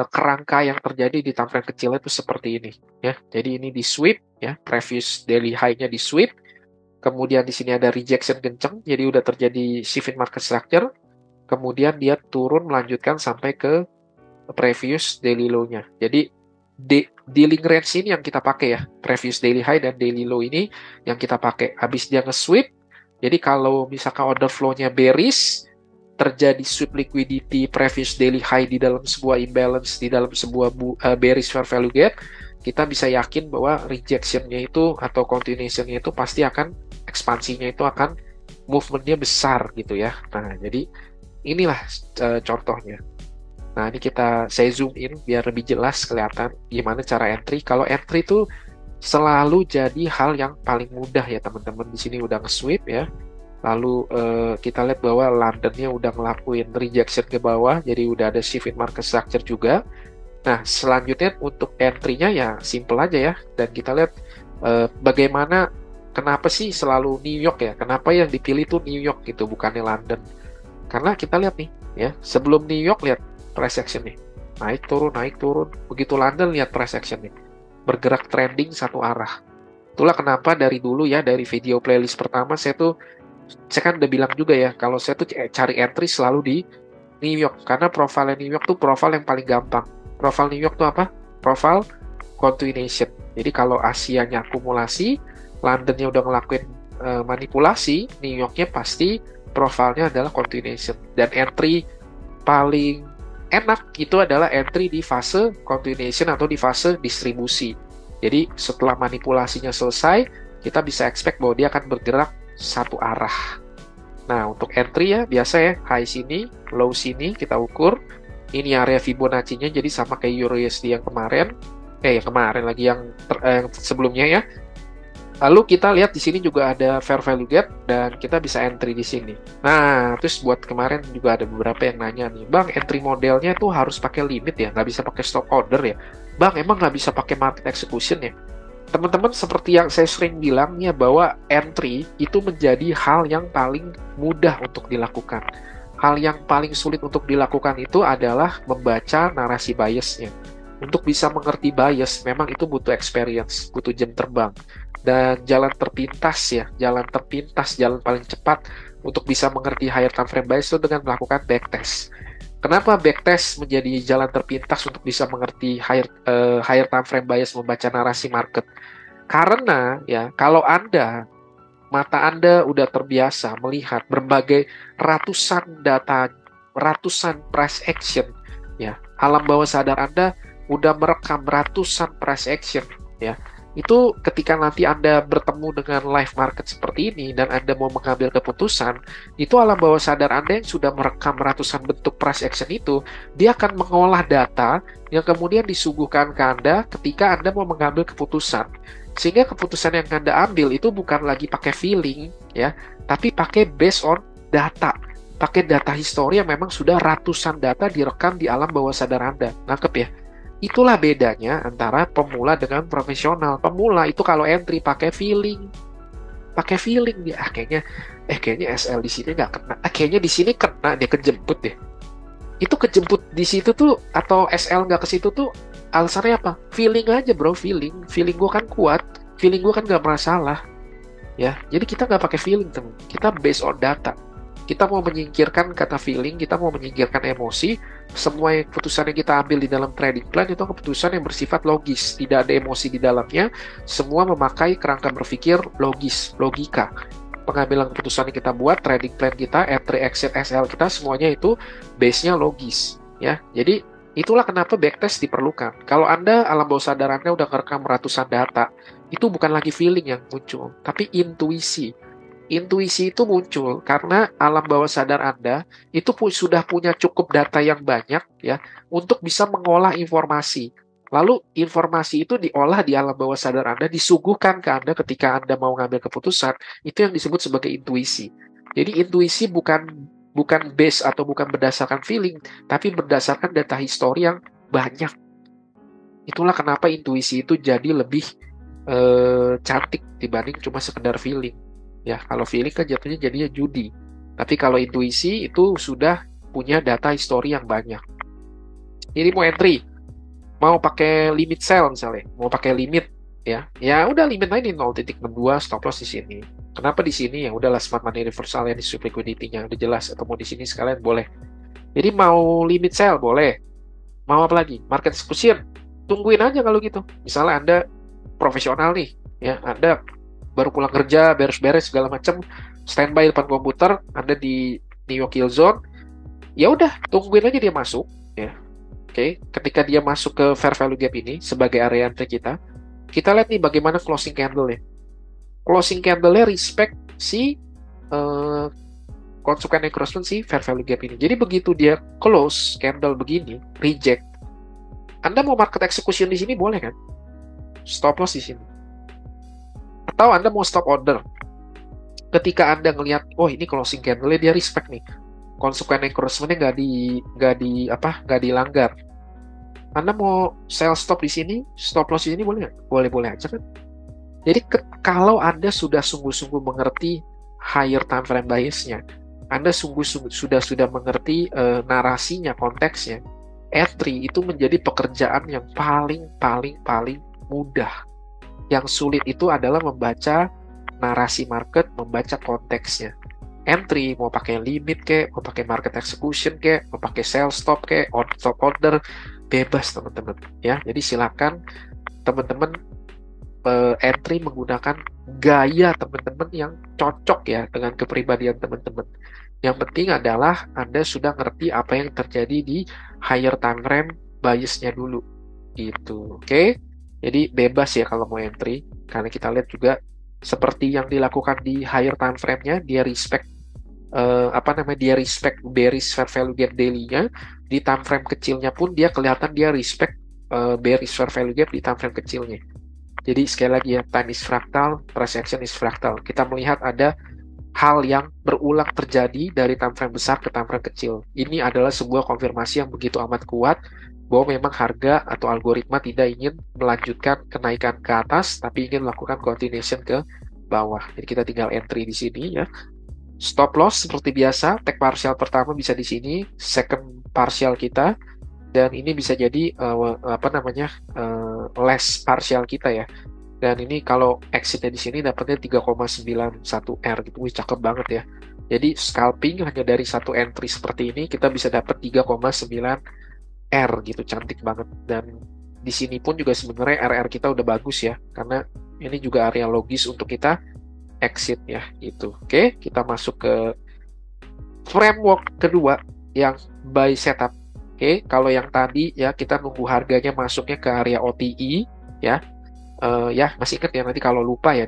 Speaker 1: kerangka yang terjadi di time frame kecil itu seperti ini ya. Jadi ini di sweep ya, previous daily high-nya di sweep. Kemudian di sini ada rejection kenceng, jadi udah terjadi shift in market structure. Kemudian dia turun melanjutkan sampai ke previous daily low-nya. Jadi dealing range ini yang kita pakai ya, previous daily high dan daily low ini yang kita pakai. Habis dia nge-sweep, jadi kalau misalkan order flow-nya bearish, terjadi sweep liquidity previous daily high di dalam sebuah imbalance, di dalam sebuah bearish fair value gap, kita bisa yakin bahwa rejection-nya itu atau continuation-nya itu pasti akan ekspansinya itu akan movement-nya besar gitu ya. Nah, jadi inilah contohnya. Nah, ini saya zoom in biar lebih jelas kelihatan gimana cara entry. Kalau entry itu selalu jadi hal yang paling mudah ya teman-teman. Di sini udah nge-sweep ya. Lalu kita lihat bahwa London-nya udah ngelakuin rejection ke bawah, jadi udah ada shift in market structure juga. Nah, selanjutnya untuk entry-nya ya simple aja ya. Dan kita lihat bagaimana, kenapa sih selalu New York ya? Kenapa yang dipilih tuh New York gitu, bukannya London? Karena kita lihat nih ya, sebelum New York lihat price action nih. Naik turun, naik turun. Begitu London lihat price action nih. Bergerak trending satu arah. Itulah kenapa dari dulu ya, dari video playlist pertama saya kan udah bilang juga ya, kalau saya tuh cari entry selalu di New York. Karena profilnya New York tuh profil yang paling gampang. Profil New York tuh apa? Profil continuation. Jadi kalau Asianya akumulasi, Londonnya udah ngelakuin manipulasi, New Yorknya pasti profilnya adalah continuation. Dan entry paling enak itu adalah entry di fase continuation atau di fase distribusi. Jadi setelah manipulasinya selesai, kita bisa expect bahwa dia akan bergerak satu arah. Nah, untuk entry ya biasa ya, high sini, low sini kita ukur. Ini area Fibonacci-nya jadi sama kayak EURUSD yang kemarin. Yang kemarin lagi yang sebelumnya ya. Lalu kita lihat di sini juga ada fair value gap dan kita bisa entry di sini. Nah, terus buat kemarin juga ada beberapa yang nanya nih, Bang, entry modelnya tuh harus pakai limit ya, nggak bisa pakai stop order ya? Bang, emang nggak bisa pakai market execution ya? Teman-teman, seperti yang saya sering bilang ya, bahwa entry itu menjadi hal yang paling mudah untuk dilakukan. Hal yang paling sulit untuk dilakukan itu adalah membaca narasi biasnya. Untuk bisa mengerti bias, memang itu butuh experience, butuh jam terbang. Dan jalan terpintas ya, jalan paling cepat untuk bisa mengerti higher time frame bias itu dengan melakukan backtest. Kenapa backtest menjadi jalan terpintas untuk bisa mengerti higher time frame bias, membaca narasi market? Karena ya, kalau mata Anda udah terbiasa melihat berbagai ratusan data, ratusan price action, ya, alam bawah sadar Anda udah merekam ratusan price action, ya. Itu ketika nanti Anda bertemu dengan live market seperti ini dan Anda mau mengambil keputusan, itu alam bawah sadar Anda yang sudah merekam ratusan bentuk price action itu, dia akan mengolah data yang kemudian disuguhkan ke Anda ketika Anda mau mengambil keputusan. Sehingga keputusan yang Anda ambil itu bukan lagi pakai feeling, ya, tapi pakai based on data. Pakai data histori yang memang sudah ratusan data direkam di alam bawah sadar Anda. Nangkep ya? Itulah bedanya antara pemula dengan profesional. Pemula itu kalau entry pakai feeling. Pakai feeling dia, kayaknya SL di sini nggak kena. Kayaknya di sini kena, dia kejemput deh. Itu kejemput di situ tuh atau SL nggak ke situ tuh alasannya apa? Feeling aja bro, feeling gue kan kuat, feeling gue kan nggak masalah, ya. Jadi kita nggak pakai feeling teman, kita based on data. Kita mau menyingkirkan kata feeling, kita mau menyingkirkan emosi. Semua keputusan yang kita ambil di dalam trading plan itu keputusan yang bersifat logis, tidak ada emosi di dalamnya. Semua memakai kerangka berpikir logis, logika. Pengambilan keputusan yang kita buat, trading plan kita, entry exit SL kita, semuanya itu base-nya logis, ya. Jadi itulah kenapa backtest diperlukan. Kalau Anda, alam bawah sadar Anda udah merekam ratusan data, itu bukan lagi feeling yang muncul, tapi intuisi. Intuisi itu muncul karena alam bawah sadar Anda itu sudah punya cukup data yang banyak ya untuk bisa mengolah informasi. Lalu informasi itu diolah di alam bawah sadar Anda, disuguhkan ke Anda ketika Anda mau ngambil keputusan, itu yang disebut sebagai intuisi. Jadi intuisi bukan base atau bukan berdasarkan feeling, tapi berdasarkan data histori yang banyak. Itulah kenapa intuisi itu jadi lebih cantik dibanding cuma sekedar feeling. Ya, kalau feeling kan jatuhnya jadinya judi. Tapi kalau intuisi itu sudah punya data histori yang banyak. Jadi mau entry, mau pakai limit sell misalnya, mau pakai limit ya udah limit aja di 0.62, stop loss di sini. Kenapa di sini? Ya udahlah, smart money reversal yang di sweep liquidity-nya udah jelas, atau mau di sini sekalian boleh. Jadi mau limit sell boleh. Mau apa lagi? Market execution. Tungguin aja kalau gitu. Misalnya Anda profesional nih, ya, Anda baru pulang kerja, beres-beres segala macam, standby depan komputer, Anda di New York Yield Zone, Ya udah, tungguin aja dia masuk ya. Oke, ketika dia masuk ke fair value gap ini sebagai area entry kita lihat nih bagaimana closing candle-nya. Closing candle-nya respect si eh, konsekuen encroachment si fair value gap ini. Jadi begitu dia close candle begini, reject. Anda mau market execution di sini boleh kan? Stop loss di sini. Atau Anda mau stop order. Ketika Anda ngelihat, oh ini closing candle-nya dia respect nih. Konsekuen encroachment-nya nggak dilanggar. Anda mau sell stop di sini, stop loss di sini boleh nggak? Boleh-boleh aja kan? Jadi kalau Anda sudah sungguh-sungguh mengerti higher time frame bias-nya, Anda sudah mengerti narasinya, konteksnya, entry itu menjadi pekerjaan yang paling mudah. Yang sulit itu adalah membaca narasi market, membaca konteksnya. Entry mau pakai limit kek, mau pakai market execution kek, mau pakai sell stop kek, on stop order, bebas teman-teman ya. Jadi silakan teman-teman entry menggunakan gaya teman-teman yang cocok ya dengan kepribadian teman-teman. Yang penting adalah Anda sudah ngerti apa yang terjadi di higher time frame bias-nya dulu gitu. Oke. Jadi bebas ya kalau mau entry karena kita lihat juga seperti yang dilakukan di higher time frame-nya, dia respect dia respect bearish fair value gap daily-nya. Di time frame kecilnya pun dia kelihatan dia respect bearish fair value gap di time frame kecilnya. Jadi sekali lagi ya, time is fractal, price action is fractal. Kita melihat ada hal yang berulang terjadi dari time frame besar ke time frame kecil. Ini adalah sebuah konfirmasi yang begitu amat kuat bahwa memang harga atau algoritma tidak ingin melanjutkan kenaikan ke atas, tapi ingin melakukan continuation ke bawah. Jadi kita tinggal entry di sini ya. Stop loss seperti biasa, take partial pertama bisa di sini, second partial kita, dan ini bisa jadi less partial kita ya. Dan ini kalau exitnya di sini dapatnya 3,91 R gitu. Wih, cakep banget ya. Jadi scalping hanya dari satu entry seperti ini kita bisa dapat 3,9 R gitu, cantik banget. Dan di sini pun juga sebenarnya RR kita udah bagus ya, karena ini juga area logis untuk kita exit ya gitu. Oke, kita masuk ke framework kedua yang buy setup. Oke, kalau yang tadi ya kita nunggu harganya masuknya ke area OTI ya. Ya masih ingat ya, nanti kalau lupa ya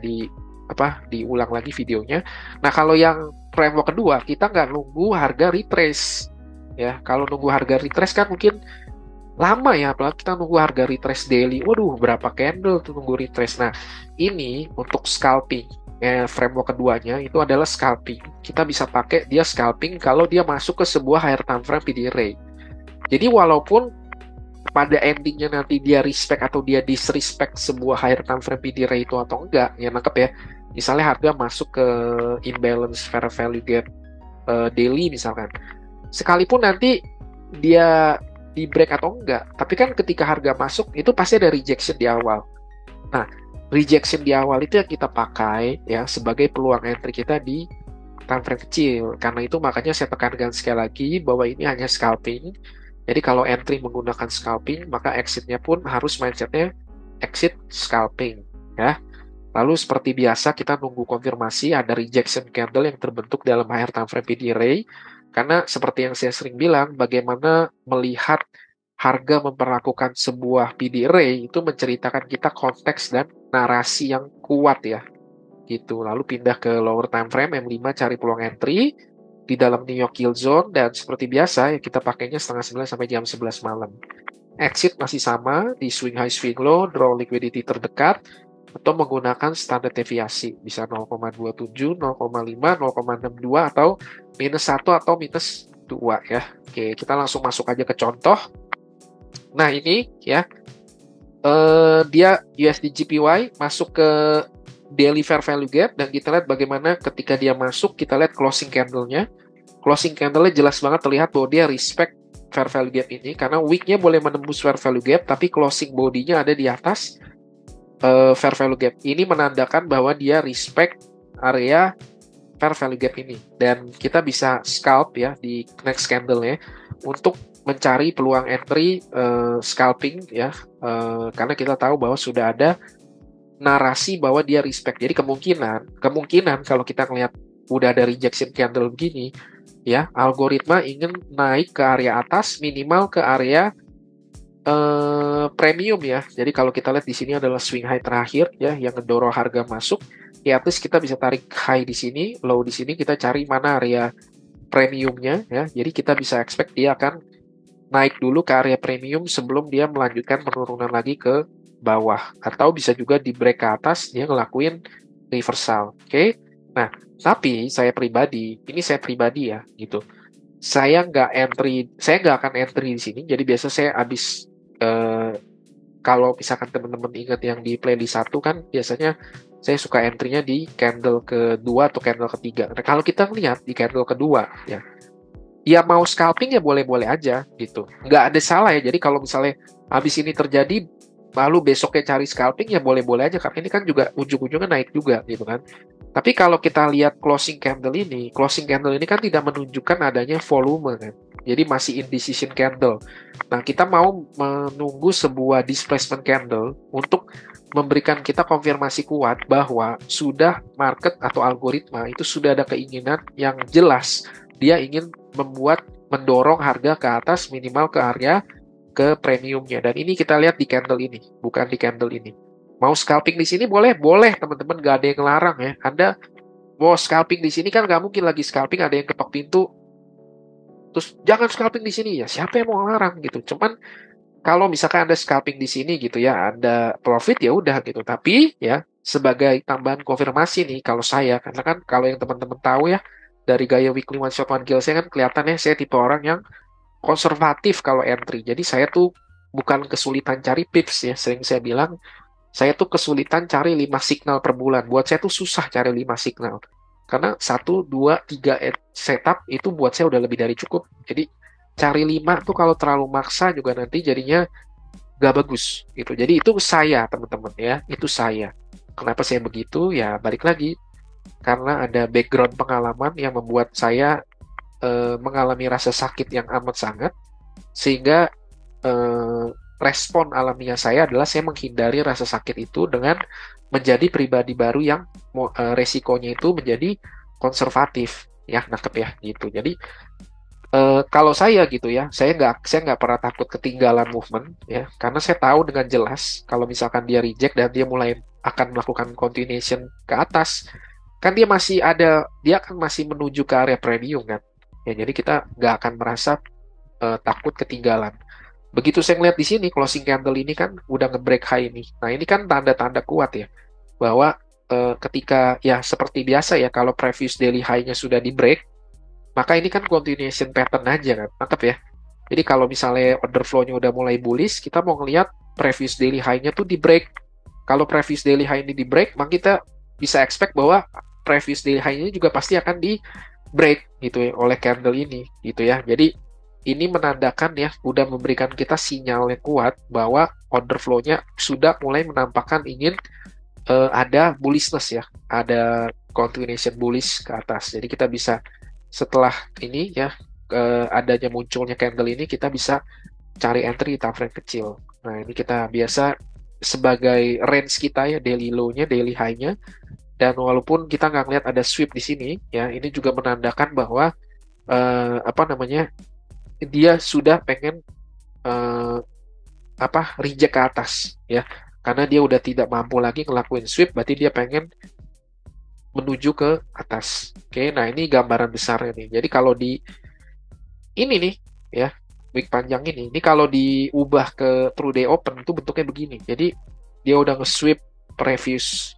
Speaker 1: diulang lagi videonya. Nah, kalau yang framework kedua kita nggak nunggu harga retrace ya. Kalau nunggu harga retrace kan mungkin lama ya, apalagi kita nunggu harga retrace daily. Waduh, berapa candle tuh nunggu retrace. Nah, ini untuk scalping. Framework keduanya itu adalah scalping. Kita bisa pakai dia scalping kalau dia masuk ke sebuah higher time frame PD array. Jadi walaupun pada endingnya nanti dia respect atau dia disrespect sebuah higher time frame PD array itu atau enggak, ya nangkep ya. Misalnya harga masuk ke imbalance fair value gap daily misalkan. Sekalipun nanti dia di break atau enggak, tapi kan ketika harga masuk itu pasti ada rejection di awal. Nah, rejection di awal itu yang kita pakai ya sebagai peluang entry kita di time frame kecil. Karena itu makanya saya tekankan sekali lagi bahwa ini hanya scalping. Jadi kalau entry menggunakan scalping, maka exitnya pun harus mindsetnya exit scalping ya. Lalu seperti biasa kita nunggu konfirmasi ada rejection candle yang terbentuk dalam higher time frame PD array. Karena seperti yang saya sering bilang, bagaimana melihat harga memperlakukan sebuah PD array itu menceritakan kita konteks dan narasi yang kuat ya. Gitu. Lalu pindah ke lower time frame M5 cari peluang entry di dalam New York Yield Zone, dan seperti biasa ya kita pakainya setengah 9 sampai jam 11 malam. Exit masih sama di swing high swing low, draw liquidity terdekat, atau menggunakan standar deviasi bisa 0,27, 0,5, 0,62 atau minus 1 atau minus 2 ya. Oke, kita langsung masuk aja ke contoh. Nah, ini ya dia USD JPY masuk ke daily fair value gap, dan kita lihat bagaimana ketika dia masuk, kita lihat closing candle-nya. Closing candle-nya jelas banget terlihat bahwa dia respect fair value gap ini, karena wick-nya boleh menembus fair value gap, tapi closing body-nya ada di atas fair value gap. Ini menandakan bahwa dia respect area fair value gap ini. Dan kita bisa scalp ya di next candle-nya untuk mencari peluang entry scalping ya, karena kita tahu bahwa sudah ada narasi bahwa dia respect. Jadi kemungkinan kalau kita ngelihat udah ada rejection candle begini, ya, algoritma ingin naik ke area atas minimal ke area premium ya. Jadi kalau kita lihat di sini adalah swing high terakhir ya yang ngedorong harga masuk. Ya at least kita bisa tarik high di sini, low di sini, kita cari mana area premiumnya ya. Jadi kita bisa expect dia akan naik dulu ke area premium sebelum dia melanjutkan penurunan lagi ke bawah. Atau bisa juga di break ke atas dia ngelakuin reversal. Oke. Nah, tapi saya pribadi ya gitu. Saya nggak akan entry di sini. Jadi biasa saya habis eh, kalau misalkan teman-teman ingat yang di playlist satu kan biasanya saya suka entry-nya di candle kedua atau candle ketiga. Nah, kalau kita lihat di candle kedua ya, ya mau scalping ya boleh-boleh aja gitu. Nggak ada salah ya. Jadi kalau misalnya habis ini terjadi lalu besoknya cari scalping ya boleh-boleh aja karena ini kan juga ujung-ujungnya naik juga gitu kan. Tapi kalau kita lihat closing candle ini kan tidak menunjukkan adanya volume kan. Jadi masih indecision candle. Nah, kita mau menunggu sebuah displacement candle untuk memberikan kita konfirmasi kuat bahwa sudah market atau algoritma itu sudah ada keinginan yang jelas. Dia ingin mendorong harga ke atas minimal ke area ke premiumnya. Dan ini kita lihat di candle ini, bukan di candle ini. Mau scalping di sini boleh, boleh teman-teman, nggak ada yang ngelarang ya. Anda mau scalping di sini kan nggak mungkin lagi scalping ada yang ketok pintu, terus jangan scalping di sini ya. Siapa yang mau ngelarang gitu? Cuman kalau misalkan Anda scalping di sini gitu ya, Anda profit ya udah gitu. Tapi ya sebagai tambahan konfirmasi nih kalau saya, karena kan kalau yang teman-teman tahu ya dari gaya weekly one shot one kill saya kan kelihatannya saya tipe orang yang konservatif kalau entry. Jadi saya tuh bukan kesulitan cari pips ya, sering saya bilang saya tuh kesulitan cari 5 signal per bulan. Buat saya tuh susah cari 5 signal. Karena 1, 2, 3 setup itu buat saya udah lebih dari cukup. Jadi cari 5 tuh kalau terlalu maksa juga nanti jadinya gak bagus gitu. Jadi itu saya teman-teman ya, itu saya. Kenapa saya begitu? Ya balik lagi karena ada background pengalaman yang membuat saya mengalami rasa sakit yang amat sangat sehingga eh, respon alamiah saya adalah saya menghindari rasa sakit itu dengan menjadi pribadi baru yang resikonya itu menjadi konservatif ya nangkep ya gitu. Jadi kalau saya gitu ya, saya nggak pernah takut ketinggalan movement ya, karena saya tahu dengan jelas kalau misalkan dia reject dan dia mulai akan melakukan continuation ke atas, kan dia akan masih menuju ke area premium kan. Ya jadi kita nggak akan merasa takut ketinggalan. Begitu saya ngeliat di sini closing candle ini kan udah nge-break high ini. Nah ini kan tanda-tanda kuat ya bahwa ketika ya seperti biasa ya kalau previous daily high-nya sudah di break, maka ini kan continuation pattern aja kan, mantap ya. Jadi kalau misalnya order flow-nya udah mulai bullish, kita mau ngelihat previous daily high-nya tuh di break. Kalau previous daily high ini di break, maka kita bisa expect bahwa previous daily high-nya juga pasti akan di break gitu ya oleh candle ini gitu ya. Jadi ini menandakan ya udah memberikan kita sinyal yang kuat bahwa order flow-nya sudah mulai menampakkan ingin ada bullishness ya, ada continuation bullish ke atas. Jadi kita bisa setelah ini ya adanya munculnya candle ini kita bisa cari entry di time frame kecil. Nah ini kita biasa sebagai range kita ya daily low-nya, daily high-nya, dan walaupun kita nggak ngeliat ada sweep di sini ya ini juga menandakan bahwa apa namanya dia sudah pengen eh, reject ke atas ya karena dia udah tidak mampu lagi ngelakuin sweep berarti dia pengen menuju ke atas. Oke, nah ini gambaran besarnya nih. Jadi kalau di ini nih ya week panjang ini kalau diubah ke true day open itu bentuknya begini. Jadi dia udah nge-sweep previous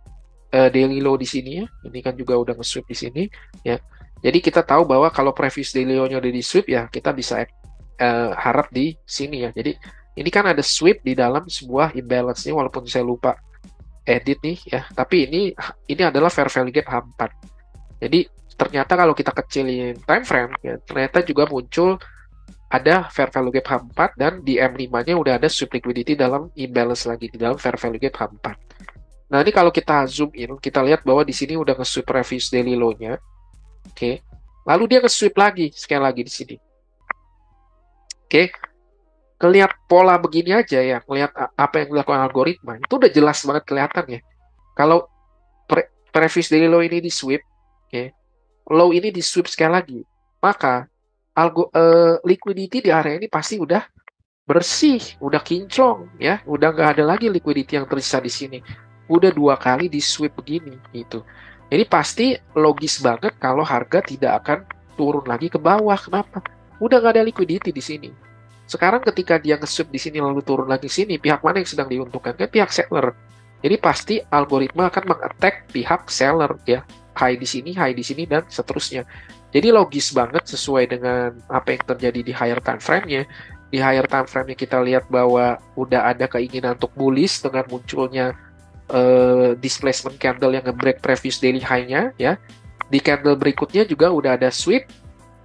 Speaker 1: daily low di sini ya. Ini kan juga udah nge-sweep di sini ya. Jadi kita tahu bahwa kalau previous daily low-nya udah di sweep ya kita bisa harap di sini ya. Jadi ini kan ada sweep di dalam sebuah imbalance nih walaupun saya lupa edit nih ya. Tapi ini adalah fair value gap H4. Jadi ternyata kalau kita kecilin time frame ya ternyata juga muncul ada fair value gap H4 dan di M5-nya udah ada sweep liquidity dalam imbalance lagi di dalam fair value gap H4. Nah, ini kalau kita zoom in, kita lihat bahwa di sini udah nge-sweep previous daily low-nya. Oke. Lalu dia nge-sweep lagi, sekali lagi di sini. Oke. Kelihat pola begini aja ya, ngelihat apa yang dilakukan algoritma, itu udah jelas banget kelihatan ya. Kalau previous daily low ini di sweep, oke, low ini di sweep sekali lagi. maka liquidity di area ini pasti udah bersih, udah kinclong ya, udah nggak ada lagi liquidity yang tersisa di sini. Udah 2 kali di sweep begini gitu. Jadi pasti logis banget kalau harga tidak akan turun lagi ke bawah. Kenapa? Udah nggak ada liquidity di sini. Sekarang ketika dia nge-sweep di sini lalu turun lagi di sini, pihak mana yang sedang diuntungkan? Kan pihak seller. Jadi pasti algoritma akan meng-attack pihak seller ya. High di sini, dan seterusnya. Jadi logis banget sesuai dengan apa yang terjadi di higher time frame-nya. Di higher time frame-nya kita lihat bahwa udah ada keinginan untuk bullish dengan munculnya displacement candle yang nge-break previous daily high-nya ya. Di candle berikutnya juga udah ada sweep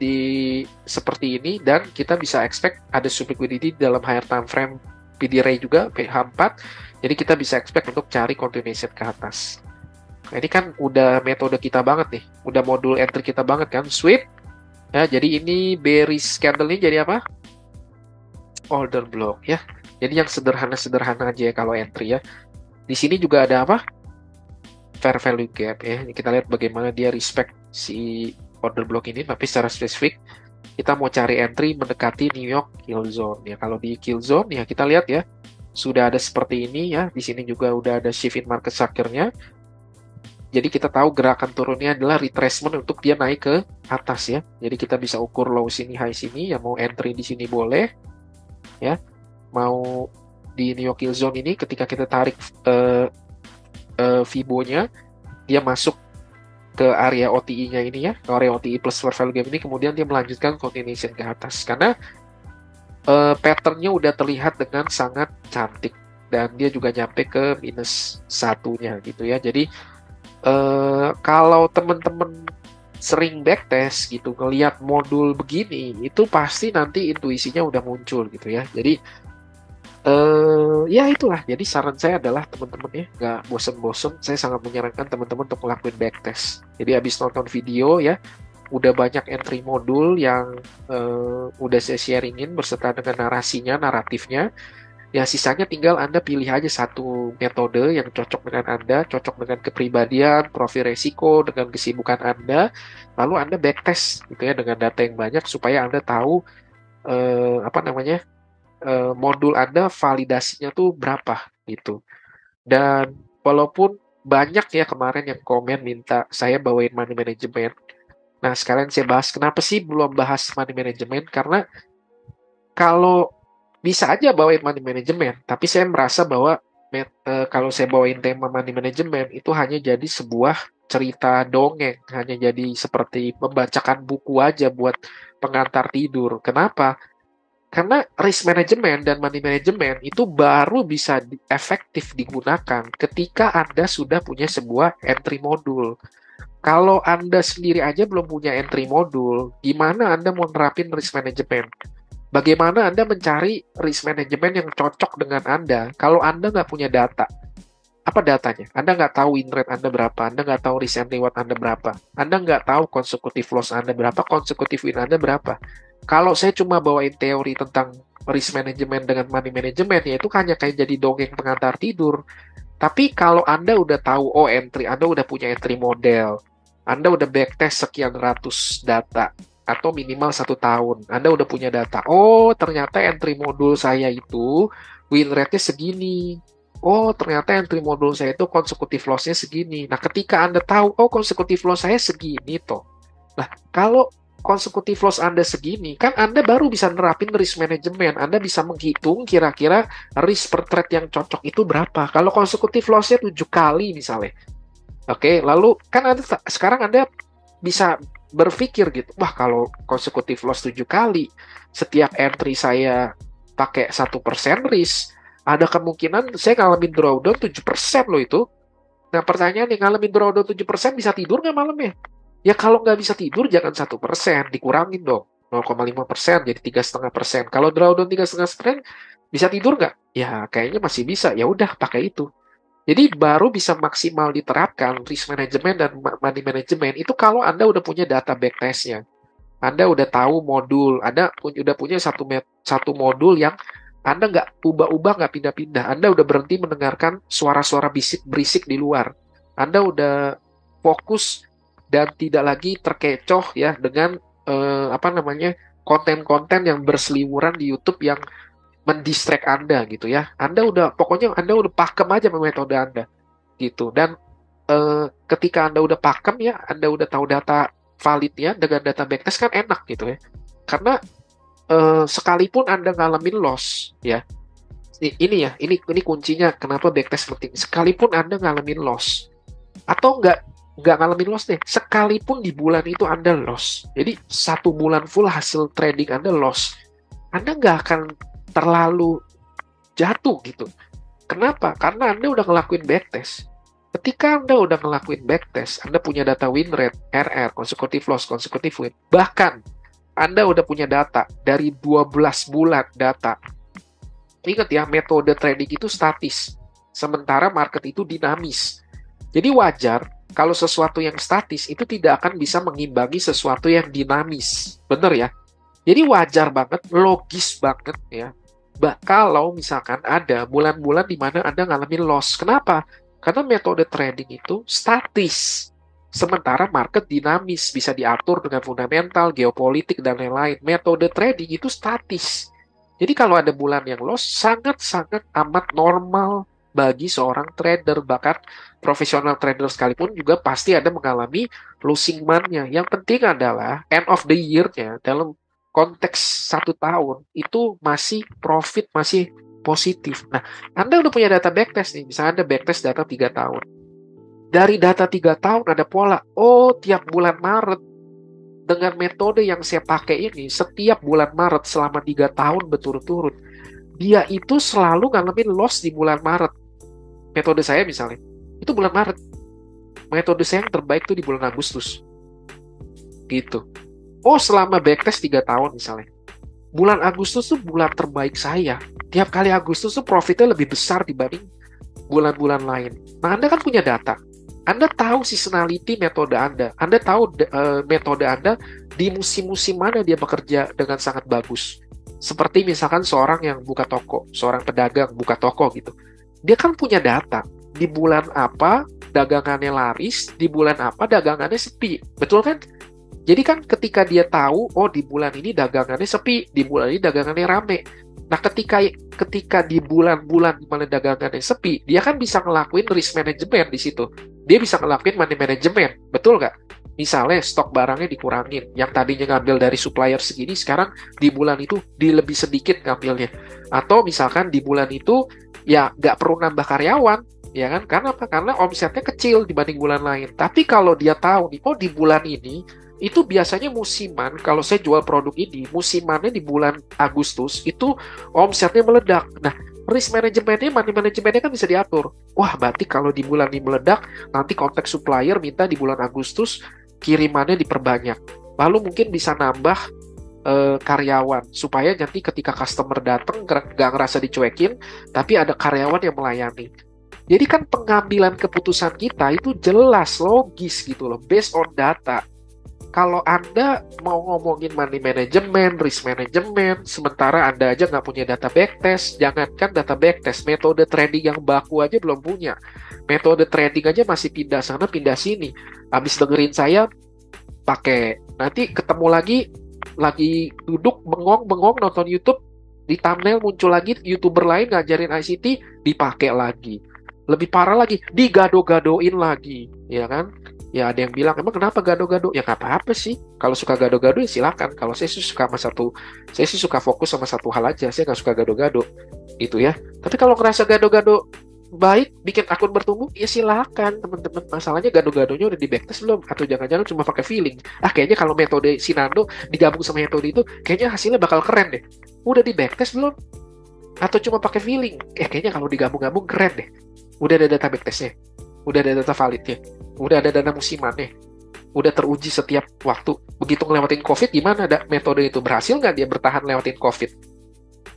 Speaker 1: di seperti ini, dan kita bisa expect ada sweep liquidity dalam higher time frame PD Ray juga PH4. Jadi kita bisa expect untuk cari continuation ke atas. Nah, ini kan udah metode kita banget nih, udah modul entry kita banget kan, sweep. Ya, jadi ini bearish candle ini jadi apa? Order block ya. Jadi yang sederhana-sederhana aja ya kalau entry ya. Di sini juga ada apa? Fair value gap ya. Kita lihat bagaimana dia respect si order block ini, tapi secara spesifik kita mau cari entry mendekati New York kill zone ya. Kalau di kill zone ya kita lihat ya, sudah ada seperti ini ya. Di sini juga udah ada shift in market structure-nya. Jadi kita tahu gerakan turunnya adalah retracement untuk dia naik ke atas ya. Jadi kita bisa ukur low sini, high sini. Ya mau entry di sini boleh ya. Mau di New York kill zone ini ketika kita tarik Fibo-nya, dia masuk ke area OTI-nya ini ya, ke area OTI plus fair value gap ini, kemudian dia melanjutkan continuation ke atas. Karena pattern-nya udah terlihat dengan sangat cantik. Dan dia juga nyampe ke minus satunya gitu ya. Jadi kalau teman-teman sering backtest gitu, ngelihat modul begini, itu pasti nanti intuisinya udah muncul gitu ya. Jadi ya itulah. Jadi saran saya adalah teman-teman ya, nggak bosen-bosen, saya sangat menyarankan teman-teman untuk ngelakuin backtest. Jadi habis nonton video ya, udah banyak entry modul yang udah saya sharingin berserta dengan narasinya, naratifnya. Ya sisanya tinggal Anda pilih aja satu metode yang cocok dengan Anda, cocok dengan kepribadian, profil resiko, dengan kesibukan Anda. Lalu Anda backtest gitu ya dengan data yang banyak supaya Anda tahu apa namanya, modul Anda validasinya tuh berapa gitu. Dan walaupun banyak ya kemarin yang komen minta saya bawain money management. Nah, sekalian saya bahas kenapa sih belum bahas money management, karena kalau bisa aja bawain money management, tapi saya merasa bahwa kalau saya bawain tema money management itu hanya jadi sebuah cerita dongeng, hanya jadi seperti membacakan buku aja buat pengantar tidur. Kenapa? Karena risk management dan money management itu baru bisa efektif digunakan ketika Anda sudah punya sebuah entry modul. Kalau Anda sendiri aja belum punya entry modul, gimana Anda mau nerapin risk management? Bagaimana Anda mencari risk management yang cocok dengan Anda kalau Anda nggak punya data? Apa datanya? Anda nggak tahu win rate Anda berapa, Anda nggak tahu risk and reward Anda berapa, Anda nggak tahu consecutive loss Anda berapa, consecutive win Anda berapa. Kalau saya cuma bawain teori tentang risk management dengan money management, ya itu hanya kayak jadi dongeng pengantar tidur. Tapi kalau Anda udah tahu, oh entry, Anda udah punya entry model, Anda udah backtest sekian ratus data, atau minimal 1 tahun, Anda udah punya data. Oh, ternyata entry modul saya itu win rate-nya segini. Oh, ternyata entry modul saya itu consecutive loss-nya segini. Nah, ketika Anda tahu, oh consecutive loss saya segini toh. Nah, kalau consecutive loss Anda segini, kan Anda baru bisa nerapin risk management. Anda bisa menghitung kira-kira risk per trade yang cocok itu berapa. Kalau consecutive loss-nya 7 kali misalnya. Oke, lalu kan sekarang Anda bisa berpikir gitu, wah kalau consecutive loss 7 kali, setiap entry saya pakai 1% risk, ada kemungkinan saya ngalamin drawdown 7% loh itu. Nah pertanyaan yang ngalamin drawdown 7% bisa tidur nggak malamnya? Ya kalau nggak bisa tidur jangan 1%, dikurangin dong. 0,5% jadi 3,5%. Kalau drawdown 3,5% bisa tidur nggak? Ya kayaknya masih bisa. Ya udah pakai itu. Jadi baru bisa maksimal diterapkan risk management dan money management itu kalau Anda udah punya data backtest-nya. Anda udah tahu modul, Anda udah punya satu modul yang Anda nggak ubah-ubah, nggak pindah-pindah. Anda udah berhenti mendengarkan suara-suara berisik di luar. Anda udah fokus dan tidak lagi terkecoh ya dengan apa namanya, konten-konten yang berseliweran di YouTube yang mendistract Anda gitu ya. Anda udah pakem aja sama metode Anda gitu. Dan ketika Anda udah pakem ya, Anda udah tahu data validnya dengan data backtest kan enak gitu ya. Karena sekalipun Anda ngalamin loss ya, ini kuncinya kenapa backtest penting. Sekalipun Anda ngalamin loss atau nggak ngalamin loss deh, sekalipun di bulan itu Anda loss. Jadi 1 bulan full hasil trading Anda loss, Anda nggak akan terlalu jatuh gitu. Kenapa? Karena Anda udah ngelakuin backtest. Ketika Anda udah ngelakuin backtest, Anda punya data win rate, RR, consecutive loss, consecutive win. Bahkan Anda udah punya data dari 12 bulan data. Ingat ya, metode trading itu statis. Sementara market itu dinamis. Jadi wajar kalau sesuatu yang statis itu tidak akan bisa mengimbangi sesuatu yang dinamis. Bener ya? Jadi wajar banget, logis banget ya. Kalau misalkan ada bulan-bulan di mana Anda ngalamin loss. Kenapa? Karena metode trading itu statis. Sementara market dinamis, bisa diatur dengan fundamental, geopolitik, dan lain-lain. Metode trading itu statis. Jadi kalau ada bulan yang loss, sangat-sangat amat normal bagi seorang trader. Bahkan profesional trader sekalipun juga pasti ada mengalami losing month-nya. Yang penting adalah end of the year-nya dalam konteks 1 tahun itu masih profit, masih positif. Nah, Anda udah punya data backtest nih. Misalnya Anda backtest data 3 tahun. Dari data 3 tahun ada pola. Oh, tiap bulan Maret dengan metode yang saya pakai ini, setiap bulan Maret selama 3 tahun berturut-turut, dia itu selalu ngalamin loss di bulan Maret. Metode saya misalnya, itu bulan Maret. Metode saya yang terbaik itu di bulan Agustus. Gitu. Oh, selama backtest 3 tahun misalnya. Bulan Agustus tuh bulan terbaik saya. Tiap kali Agustus tuh profitnya lebih besar dibanding bulan-bulan lain. Nah, Anda kan punya data. Anda tahu seasonality metode Anda. Anda tahu metode Anda di musim-musim mana dia bekerja dengan sangat bagus. Seperti misalkan seorang yang buka toko, seorang pedagang buka toko gitu. Dia kan punya data. Di bulan apa dagangannya laris, di bulan apa dagangannya sepi. Betul kan? Jadi kan ketika dia tahu, oh di bulan ini dagangannya sepi, di bulan ini dagangannya rame. Nah, ketika di bulan-bulan di mana dagangannya sepi, dia kan bisa ngelakuin risk management di situ. Dia bisa ngelakuin money management, betul nggak? Misalnya stok barangnya dikurangin, yang tadinya ngambil dari supplier segini, sekarang di bulan itu lebih sedikit ngambilnya. Atau misalkan di bulan itu ya nggak perlu nambah karyawan, ya kan? Karena apa? Karena omsetnya kecil dibanding bulan lain. Tapi kalau dia tahu nih, oh di bulan ini itu biasanya musiman, kalau saya jual produk ini, musimannya di bulan Agustus, itu omsetnya meledak. Nah, risk manajemennya, money manajemennya kan bisa diatur. Wah, berarti kalau di bulan ini meledak, nanti kontak supplier minta di bulan Agustus, kirimannya diperbanyak. Lalu mungkin bisa nambah karyawan, supaya nanti ketika customer datang, nggak ngerasa dicuekin, tapi ada karyawan yang melayani. Jadi kan pengambilan keputusan kita itu jelas, logis gitu loh, based on data. Kalau Anda mau ngomongin money management, risk management, sementara Anda aja nggak punya data backtest, jangankan data backtest, metode trading yang baku aja belum punya. Metode trading aja masih pindah sana, pindah sini. Habis dengerin saya, pakai. Nanti ketemu lagi duduk bengong-bengong nonton YouTube, di thumbnail muncul lagi YouTuber lain ngajarin ICT, dipakai lagi. Lebih parah lagi, digado-gadoin lagi, ya kan? Ya ada yang bilang, emang kenapa gado-gado? Ya nggak apa-apa sih. Kalau suka gado-gado ya silakan. Kalau saya sih suka saya sih suka fokus sama satu hal aja. Saya nggak suka gado-gado, gitu ya. Tapi kalau ngerasa gado-gado baik, bikin akun bertumbuh, ya silakan teman-teman. Masalahnya gado-gadonya udah di backtest belum? Atau jangan-jangan cuma pakai feeling? Kayaknya kalau metode Sinando digabung sama metode itu, kayaknya hasilnya bakal keren deh. Udah di backtest belum? Atau cuma pakai feeling? Kayaknya kalau digabung-gabung keren deh. Udah ada data backtestnya, udah ada data validnya, udah ada dana musimannya, udah teruji setiap waktu. Begitu ngelewatin COVID, gimana ada metode itu? Berhasil nggak dia bertahan lewatin COVID?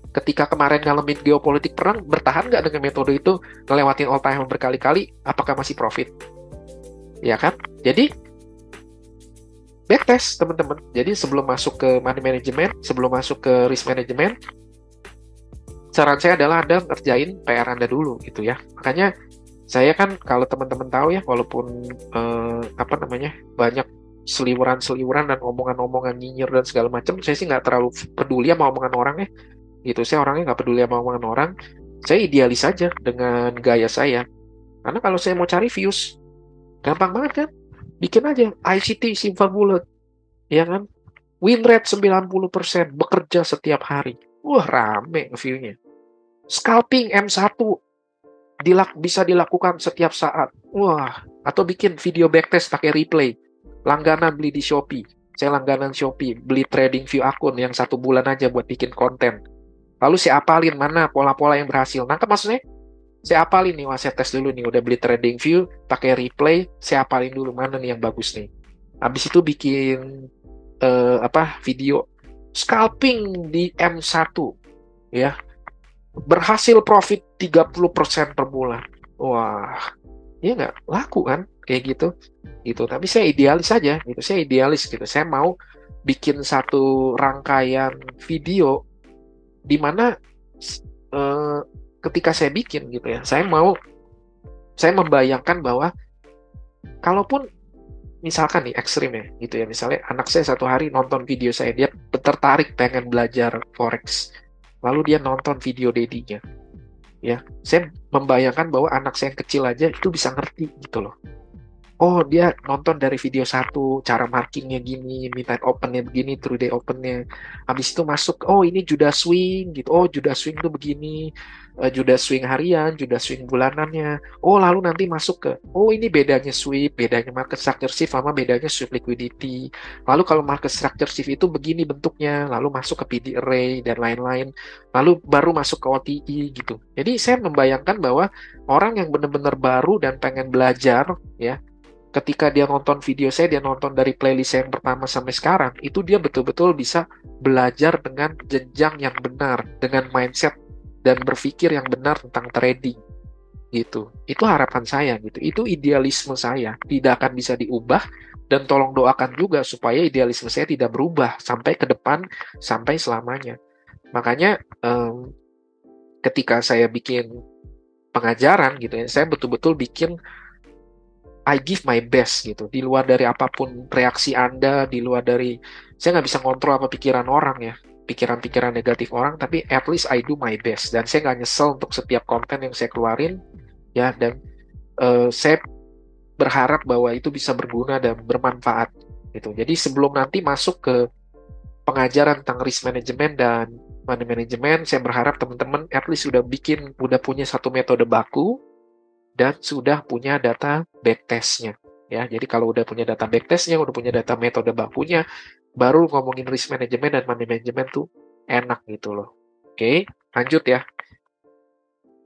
Speaker 1: Ketika kemarin ngalamin geopolitik perang, bertahan nggak dengan metode itu? Ngelewatin all time berkali-kali, apakah masih profit? Ya kan? Jadi, backtest teman-teman. Jadi sebelum masuk ke money management, sebelum masuk ke risk management, saran saya adalah Anda ngerjain PR Anda dulu gitu ya. Makanya saya kan kalau teman-teman tahu ya, walaupun banyak seliweran-seliweran dan omongan-omongan nyinyir dan segala macam, saya sih nggak terlalu peduli sama omongan orang ya. Gitu, saya orangnya nggak peduli sama omongan orang. Saya idealis aja dengan gaya saya. Karena kalau saya mau cari views, gampang banget kan? Bikin aja ICT Silver Bullet, ya kan? Win rate 90%, bekerja setiap hari. Wah, rame view-nya. Scalping M1 bisa dilakukan setiap saat. Wah, atau bikin video backtest pakai replay. Langganan beli di Shopee. Saya langganan Shopee, beli trading view akun yang 1 bulan aja buat bikin konten. Lalu saya apalin mana pola-pola yang berhasil. Nangkep maksudnya? Saya apalin nih, wah saya tes dulu nih, udah beli trading view, pakai replay, saya apalin dulu mana nih yang bagus nih. Habis itu bikin video scalping di M1 ya. Berhasil profit 30% per bulan. Wah, ya nggak laku kan kayak gitu. Gitu. Tapi saya idealis saja gitu. Saya idealis gitu. Saya mau bikin satu rangkaian video di mana eh, ketika saya bikin gitu ya, saya membayangkan bahwa kalaupun misalkan nih ekstrim ya gitu ya, misalnya anak saya satu hari nonton video saya, dia tertarik pengen belajar forex, lalu dia nonton video dedinya ya, saya membayangkan bahwa anak saya yang kecil aja itu bisa ngerti gitu loh. Oh, dia nonton dari video satu, cara markingnya gini, midnight opennya begini, true day opennya. Habis itu masuk, oh ini Judah swing gitu. Oh, Judah swing tuh begini. Judah swing harian, Judah swing bulanannya. Oh, lalu nanti masuk ke, oh ini bedanya sweep, bedanya market structure shift, sama bedanya sweep liquidity. Lalu kalau market structure shift itu begini bentuknya, lalu masuk ke PD array dan lain-lain. Lalu baru masuk ke OTE gitu. Jadi saya membayangkan bahwa orang yang benar-benar baru dan pengen belajar, ya, ketika dia nonton video saya, dia nonton dari playlist saya yang pertama sampai sekarang, itu dia betul-betul bisa belajar dengan jenjang yang benar, dengan mindset dan berpikir yang benar tentang trading gitu. Itu harapan saya gitu. Itu idealisme saya, tidak akan bisa diubah, dan tolong doakan juga supaya idealisme saya tidak berubah sampai ke depan, sampai selamanya. Makanya ketika saya bikin pengajaran gitu ya, saya betul-betul bikin I give my best gitu, di luar dari apapun reaksi Anda, di luar dari, saya nggak bisa ngontrol apa pikiran orang ya, pikiran-pikiran negatif orang, tapi at least I do my best, dan saya nggak nyesel untuk setiap konten yang saya keluarin ya, dan saya berharap bahwa itu bisa berguna dan bermanfaat gitu. Jadi sebelum nanti masuk ke pengajaran tentang risk management dan money management, saya berharap teman-teman at least udah punya satu metode baku dan sudah punya data backtestnya ya. Jadi kalau udah punya data backtestnya, udah punya data metode bakunya, baru ngomongin risk management dan money management tuh enak gitu loh. Oke, lanjut ya.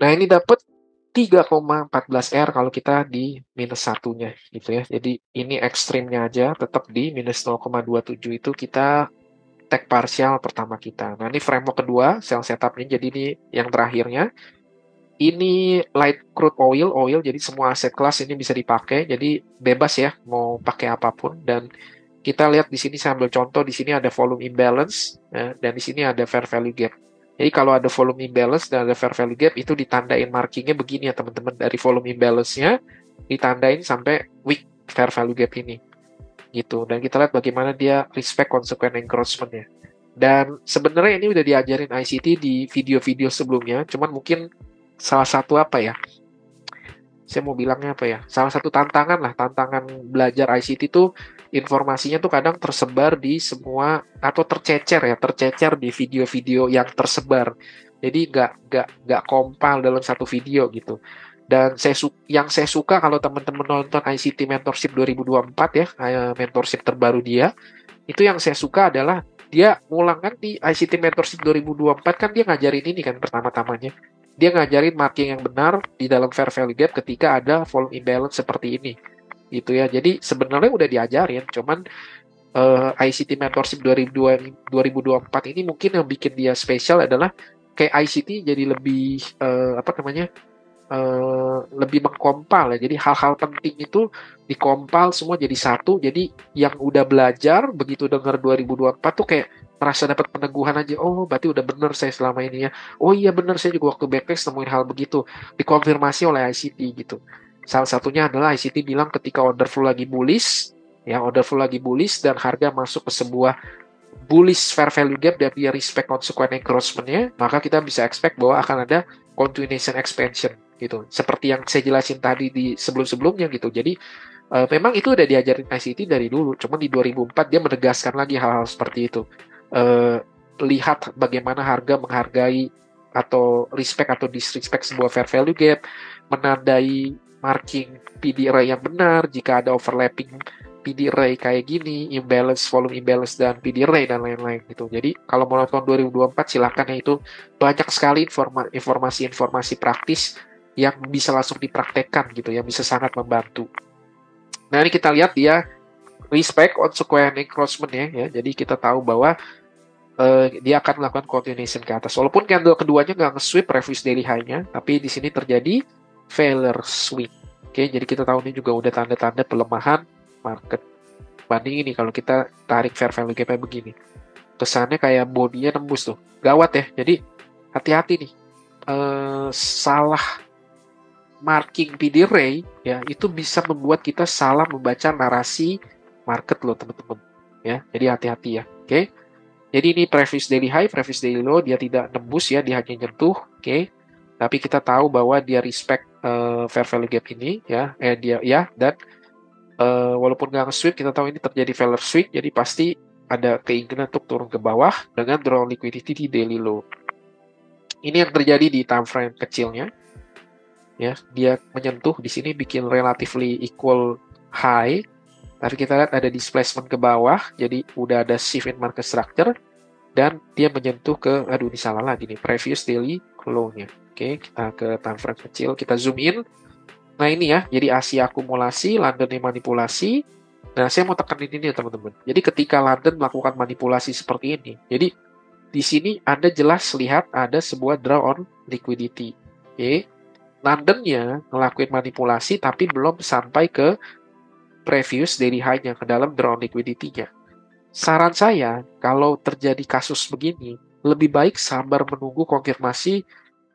Speaker 1: Nah, ini dapat 3,14 R kalau kita di minus satunya gitu ya. Jadi ini ekstrimnya aja tetap di minus 0,27, itu kita take partial pertama kita. Nah, ini framework kedua, sell setupnya. Jadi ini yang terakhirnya. Ini light crude oil, jadi semua aset kelas ini bisa dipakai, jadi bebas ya mau pakai apapun. Dan kita lihat di sini, saya ambil contoh, di sini ada volume imbalance ya, dan di sini ada fair value gap. Jadi kalau ada volume imbalance dan ada fair value gap, itu ditandain markingnya begini ya teman-teman, dari volume imbalance-nya ditandain sampai weak fair value gap ini gitu. Dan kita lihat bagaimana dia respect consequent encroachment-nya. Dan sebenarnya ini udah diajarin ICT di video-video sebelumnya, cuman mungkin salah satu saya mau bilangnya salah satu tantangan belajar ICT itu, informasinya tuh kadang tersebar di semua, atau tercecer di video-video yang tersebar, jadi nggak compile dalam satu video gitu. Dan yang saya suka kalau teman-teman nonton ICT Mentorship 2024 ya, mentorship terbaru dia, itu yang saya suka adalah dia ulang kan di ICT Mentorship 2024, kan dia ngajarin ini kan pertama-tamanya. Dia ngajarin marking yang benar di dalam fair value gap ketika ada volume imbalance seperti ini. Gitu ya. Jadi sebenarnya udah diajarin, cuman ICT Mentorship 2024 ini mungkin yang bikin dia spesial adalah kayak ICT jadi lebih lebih mengkompal ya. Jadi hal-hal penting itu dikompal semua jadi satu. Jadi yang udah belajar begitu dengar 2024 tuh kayak merasa dapat peneguhan aja. Oh, berarti udah bener saya selama ini ya. Oh iya bener, saya juga waktu backtest nemuin hal begitu. Dikonfirmasi oleh ICT gitu. Salah satunya adalah ICT bilang ketika order flow lagi bullish, ya order flow lagi bullish dan harga masuk ke sebuah bullish fair value gap dan dia respect consequent encroachment-nya, maka kita bisa expect bahwa akan ada continuation expansion gitu. Seperti yang saya jelasin tadi di sebelum-sebelumnya gitu. Jadi memang itu udah diajarin ICT dari dulu, cuma di 2004 dia menegaskan lagi hal-hal seperti itu. Eh, Lihat bagaimana harga menghargai atau respect atau disrespect sebuah fair value gap, menandai marking PD array yang benar jika ada overlapping PD array kayak gini, imbalance, volume imbalance, dan PD array, dan lain-lain gitu. Jadi kalau mau nonton 2024 silahkan ya, itu banyak sekali informasi-informasi praktis yang bisa langsung dipraktekkan gitu, yang bisa sangat membantu. Nah ini kita lihat dia respect on sequence encroachment ya. Jadi kita tahu bahwa dia akan melakukan continuation ke atas. Walaupun candle keduanya nggak nge-sweep previous daily high-nya, tapi di sini terjadi failure swing. Oke, jadi kita tahu ini juga udah tanda-tanda pelemahan market. Banding ini kalau kita tarik fair value gap-nya begini. Kesannya kayak bodinya nembus tuh. Gawat ya. Jadi hati-hati nih. Salah marking PD array ya itu bisa membuat kita salah membaca narasi market loh teman-teman. Ya, jadi hati-hati ya. Oke. Jadi ini previous daily high, previous daily low, dia tidak nembus ya, dia hanya nyentuh, oke. Tapi kita tahu bahwa dia respect fair value gap ini ya, dia ya, dan walaupun nggak nge-sweep, kita tahu ini terjadi failure swing, jadi pasti ada keinginan untuk turun ke bawah dengan draw liquidity di daily low. Ini yang terjadi di time frame kecilnya, ya, dia menyentuh di sini bikin relatively equal high. Tapi kita lihat ada displacement ke bawah, jadi udah ada shift in market structure, dan dia menyentuh ke, aduh ini salah lagi nih, previous daily low-nya. Oke, kita ke time frame kecil, kita zoom in. Nah ini ya, jadi Asia akumulasi, London manipulasi. Nah saya mau tekanin ini ya teman-teman. Jadi ketika London melakukan manipulasi seperti ini, jadi di sini Anda jelas lihat ada sebuah draw on liquidity. Oke, Londonnya ngelakuin manipulasi tapi belum sampai ke previous daily high-nya, ke dalam draw liquidity-nya. Saran saya, kalau terjadi kasus begini, lebih baik sabar menunggu konfirmasi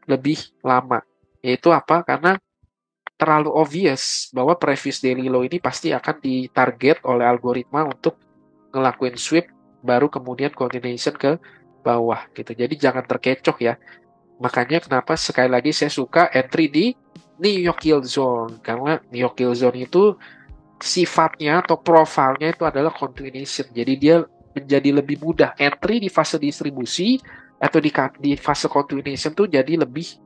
Speaker 1: lebih lama. Yaitu apa? Karena terlalu obvious bahwa previous daily low ini pasti akan ditarget oleh algoritma untuk ngelakuin sweep, baru kemudian continuation ke bawah gitu. Jadi jangan terkecoh ya. Makanya kenapa sekali lagi saya suka entry di New York Yield Zone. Karena New York Yield Zone itu sifatnya atau profilnya itu adalah continuation. Jadi dia menjadi lebih mudah entry di fase distribusi atau di fase continuation tuh jadi lebih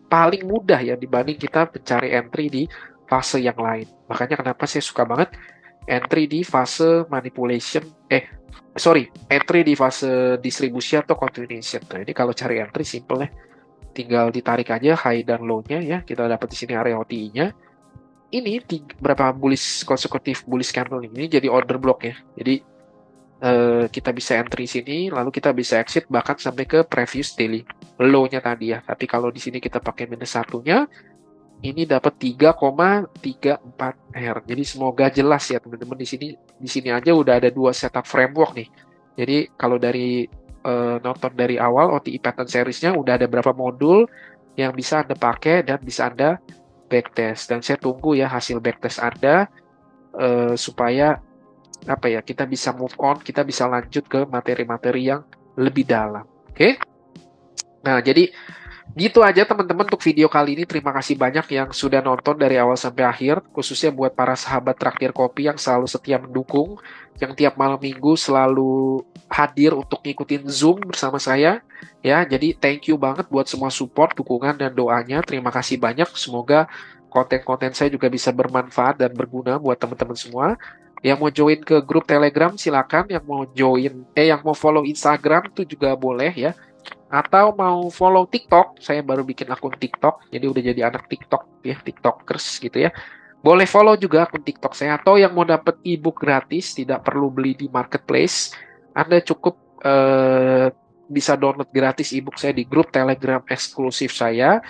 Speaker 1: paling mudah ya dibanding kita mencari entry di fase yang lain. Makanya kenapa saya suka banget entry di fase manipulation, entry di fase distribusi atau continuation. Nah ini kalau cari entry simple ya, tinggal ditarik aja high dan low-nya ya. Kita dapat di sini area OTI-nya. Ini berapa bullish konsekutif bullish candle ini jadi order block ya. Jadi kita bisa entry sini, lalu kita bisa exit bahkan sampai ke previous daily low-nya tadi ya. Tapi kalau di sini kita pakai minus satunya, ini dapat 3,34 R. Jadi semoga jelas ya teman-teman, di sini aja udah ada dua setup framework nih. Jadi kalau dari nonton dari awal OTI pattern series-nya udah ada berapa modul yang bisa Anda pakai dan bisa Anda backtest, dan saya tunggu ya hasil backtest Anda supaya apa ya, kita bisa move on, kita bisa lanjut ke materi-materi yang lebih dalam. Oke? Nah, jadi gitu aja teman-teman untuk video kali ini. Terima kasih banyak yang sudah nonton dari awal sampai akhir, khususnya buat para sahabat Traktir Kopi yang selalu setia mendukung, yang tiap malam minggu selalu hadir untuk ngikutin Zoom bersama saya. Ya, jadi thank you banget buat semua support, dukungan, dan doanya. Terima kasih banyak. Semoga konten-konten saya juga bisa bermanfaat dan berguna buat teman-teman semua. Yang mau join ke grup Telegram silakan, yang mau follow Instagram itu juga boleh ya. Atau mau follow TikTok, saya baru bikin akun TikTok, jadi udah jadi anak TikTok ya, TikTokers gitu ya. Boleh follow juga akun TikTok saya, atau yang mau dapat ebook gratis, tidak perlu beli di marketplace, Anda cukup bisa download gratis ebook saya di grup Telegram eksklusif saya.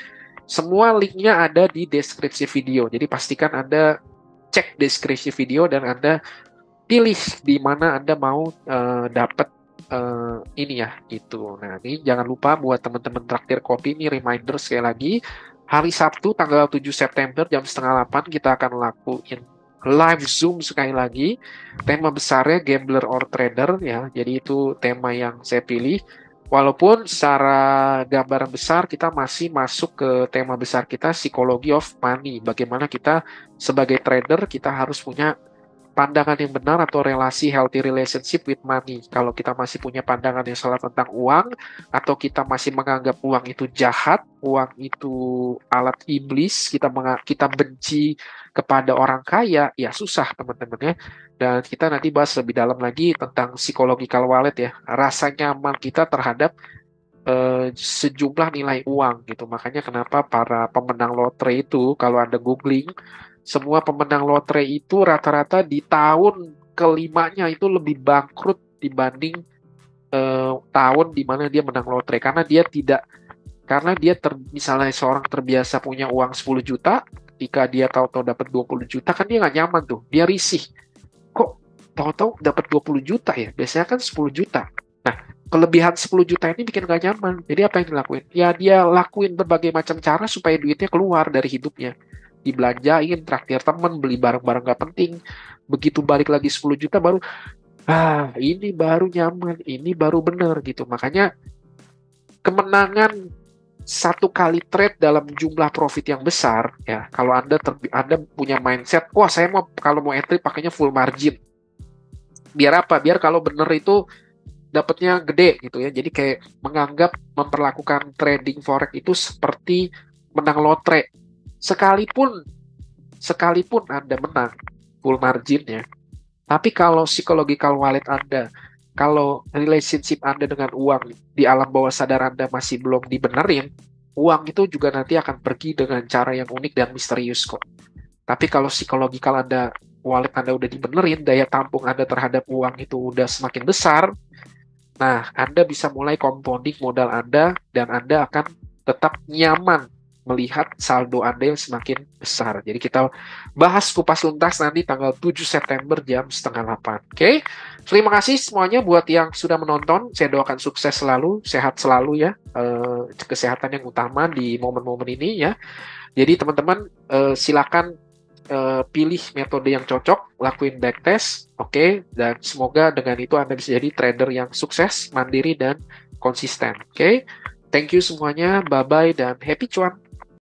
Speaker 1: Semua linknya ada di deskripsi video, jadi pastikan Anda cek deskripsi video dan Anda pilih di mana Anda mau dapat ini ya gitu. Nah ini jangan lupa buat teman-teman Traktir Kopi, ini reminder sekali lagi, hari Sabtu tanggal 7 September jam 7:30 kita akan lakuin live Zoom sekali lagi. Tema besarnya gambler or trader ya. Jadi itu tema yang saya pilih. Walaupun secara gambaran besar kita masih masuk ke tema besar kita psychology of money. Bagaimana kita sebagai trader kita harus punya pandangan yang benar atau relasi healthy relationship with money. Kalau kita masih punya pandangan yang salah tentang uang, atau kita masih menganggap uang itu jahat, uang itu alat iblis, kita benci kepada orang kaya, ya susah teman-teman ya. Dan kita nanti bahas lebih dalam lagi tentang psychological wallet ya, rasa nyaman kita terhadap sejumlah nilai uang gitu. Makanya kenapa para pemenang lotre itu kalau Anda googling, semua pemenang lotre itu rata-rata di tahun kelimanya itu lebih bangkrut dibanding tahun di mana dia menang lotre, karena dia tidak misalnya seorang terbiasa punya uang 10 juta, ketika dia tahu-tahu dapat 20 juta kan dia nggak nyaman tuh, dia risih. Kok tahu-tahu dapat 20 juta ya? Biasanya kan 10 juta. Nah, kelebihan 10 juta ini bikin gak nyaman. Jadi apa yang dilakuin? Ya dia lakuin berbagai macam cara supaya duitnya keluar dari hidupnya. Dibelanjain, traktir temen, beli barang-barang gak penting. Begitu balik lagi 10 juta baru, ini baru nyaman, ini baru bener gitu. Makanya kemenangan satu kali trade dalam jumlah profit yang besar, ya kalau Anda punya mindset, wah saya mau kalau mau entry pakainya full margin. Biar apa? Biar kalau bener itu dapatnya gede gitu ya. Jadi kayak menganggap memperlakukan trading forex itu seperti menang lotre. Sekalipun Anda menang full marginnya, tapi kalau psychological wallet Anda, kalau relationship Anda dengan uang di alam bawah sadar Anda masih belum dibenerin, uang itu juga nanti akan pergi dengan cara yang unik dan misterius kok. Tapi kalau psychological Anda, wallet Anda udah dibenerin, daya tampung Anda terhadap uang itu udah semakin besar, nah Anda bisa mulai compounding modal Anda dan Anda akan tetap nyaman melihat saldo Anda yang semakin besar. Jadi kita bahas kupas tuntas nanti tanggal 7 September jam setengah 8. Oke? Terima kasih semuanya buat yang sudah menonton. Saya doakan sukses selalu, sehat selalu ya. Kesehatan yang utama di momen-momen ini ya. Jadi teman-teman silakan pilih metode yang cocok, lakuin backtest, oke? Dan semoga dengan itu Anda bisa jadi trader yang sukses, mandiri, dan konsisten, oke? Thank you semuanya, bye-bye, dan happy cuan!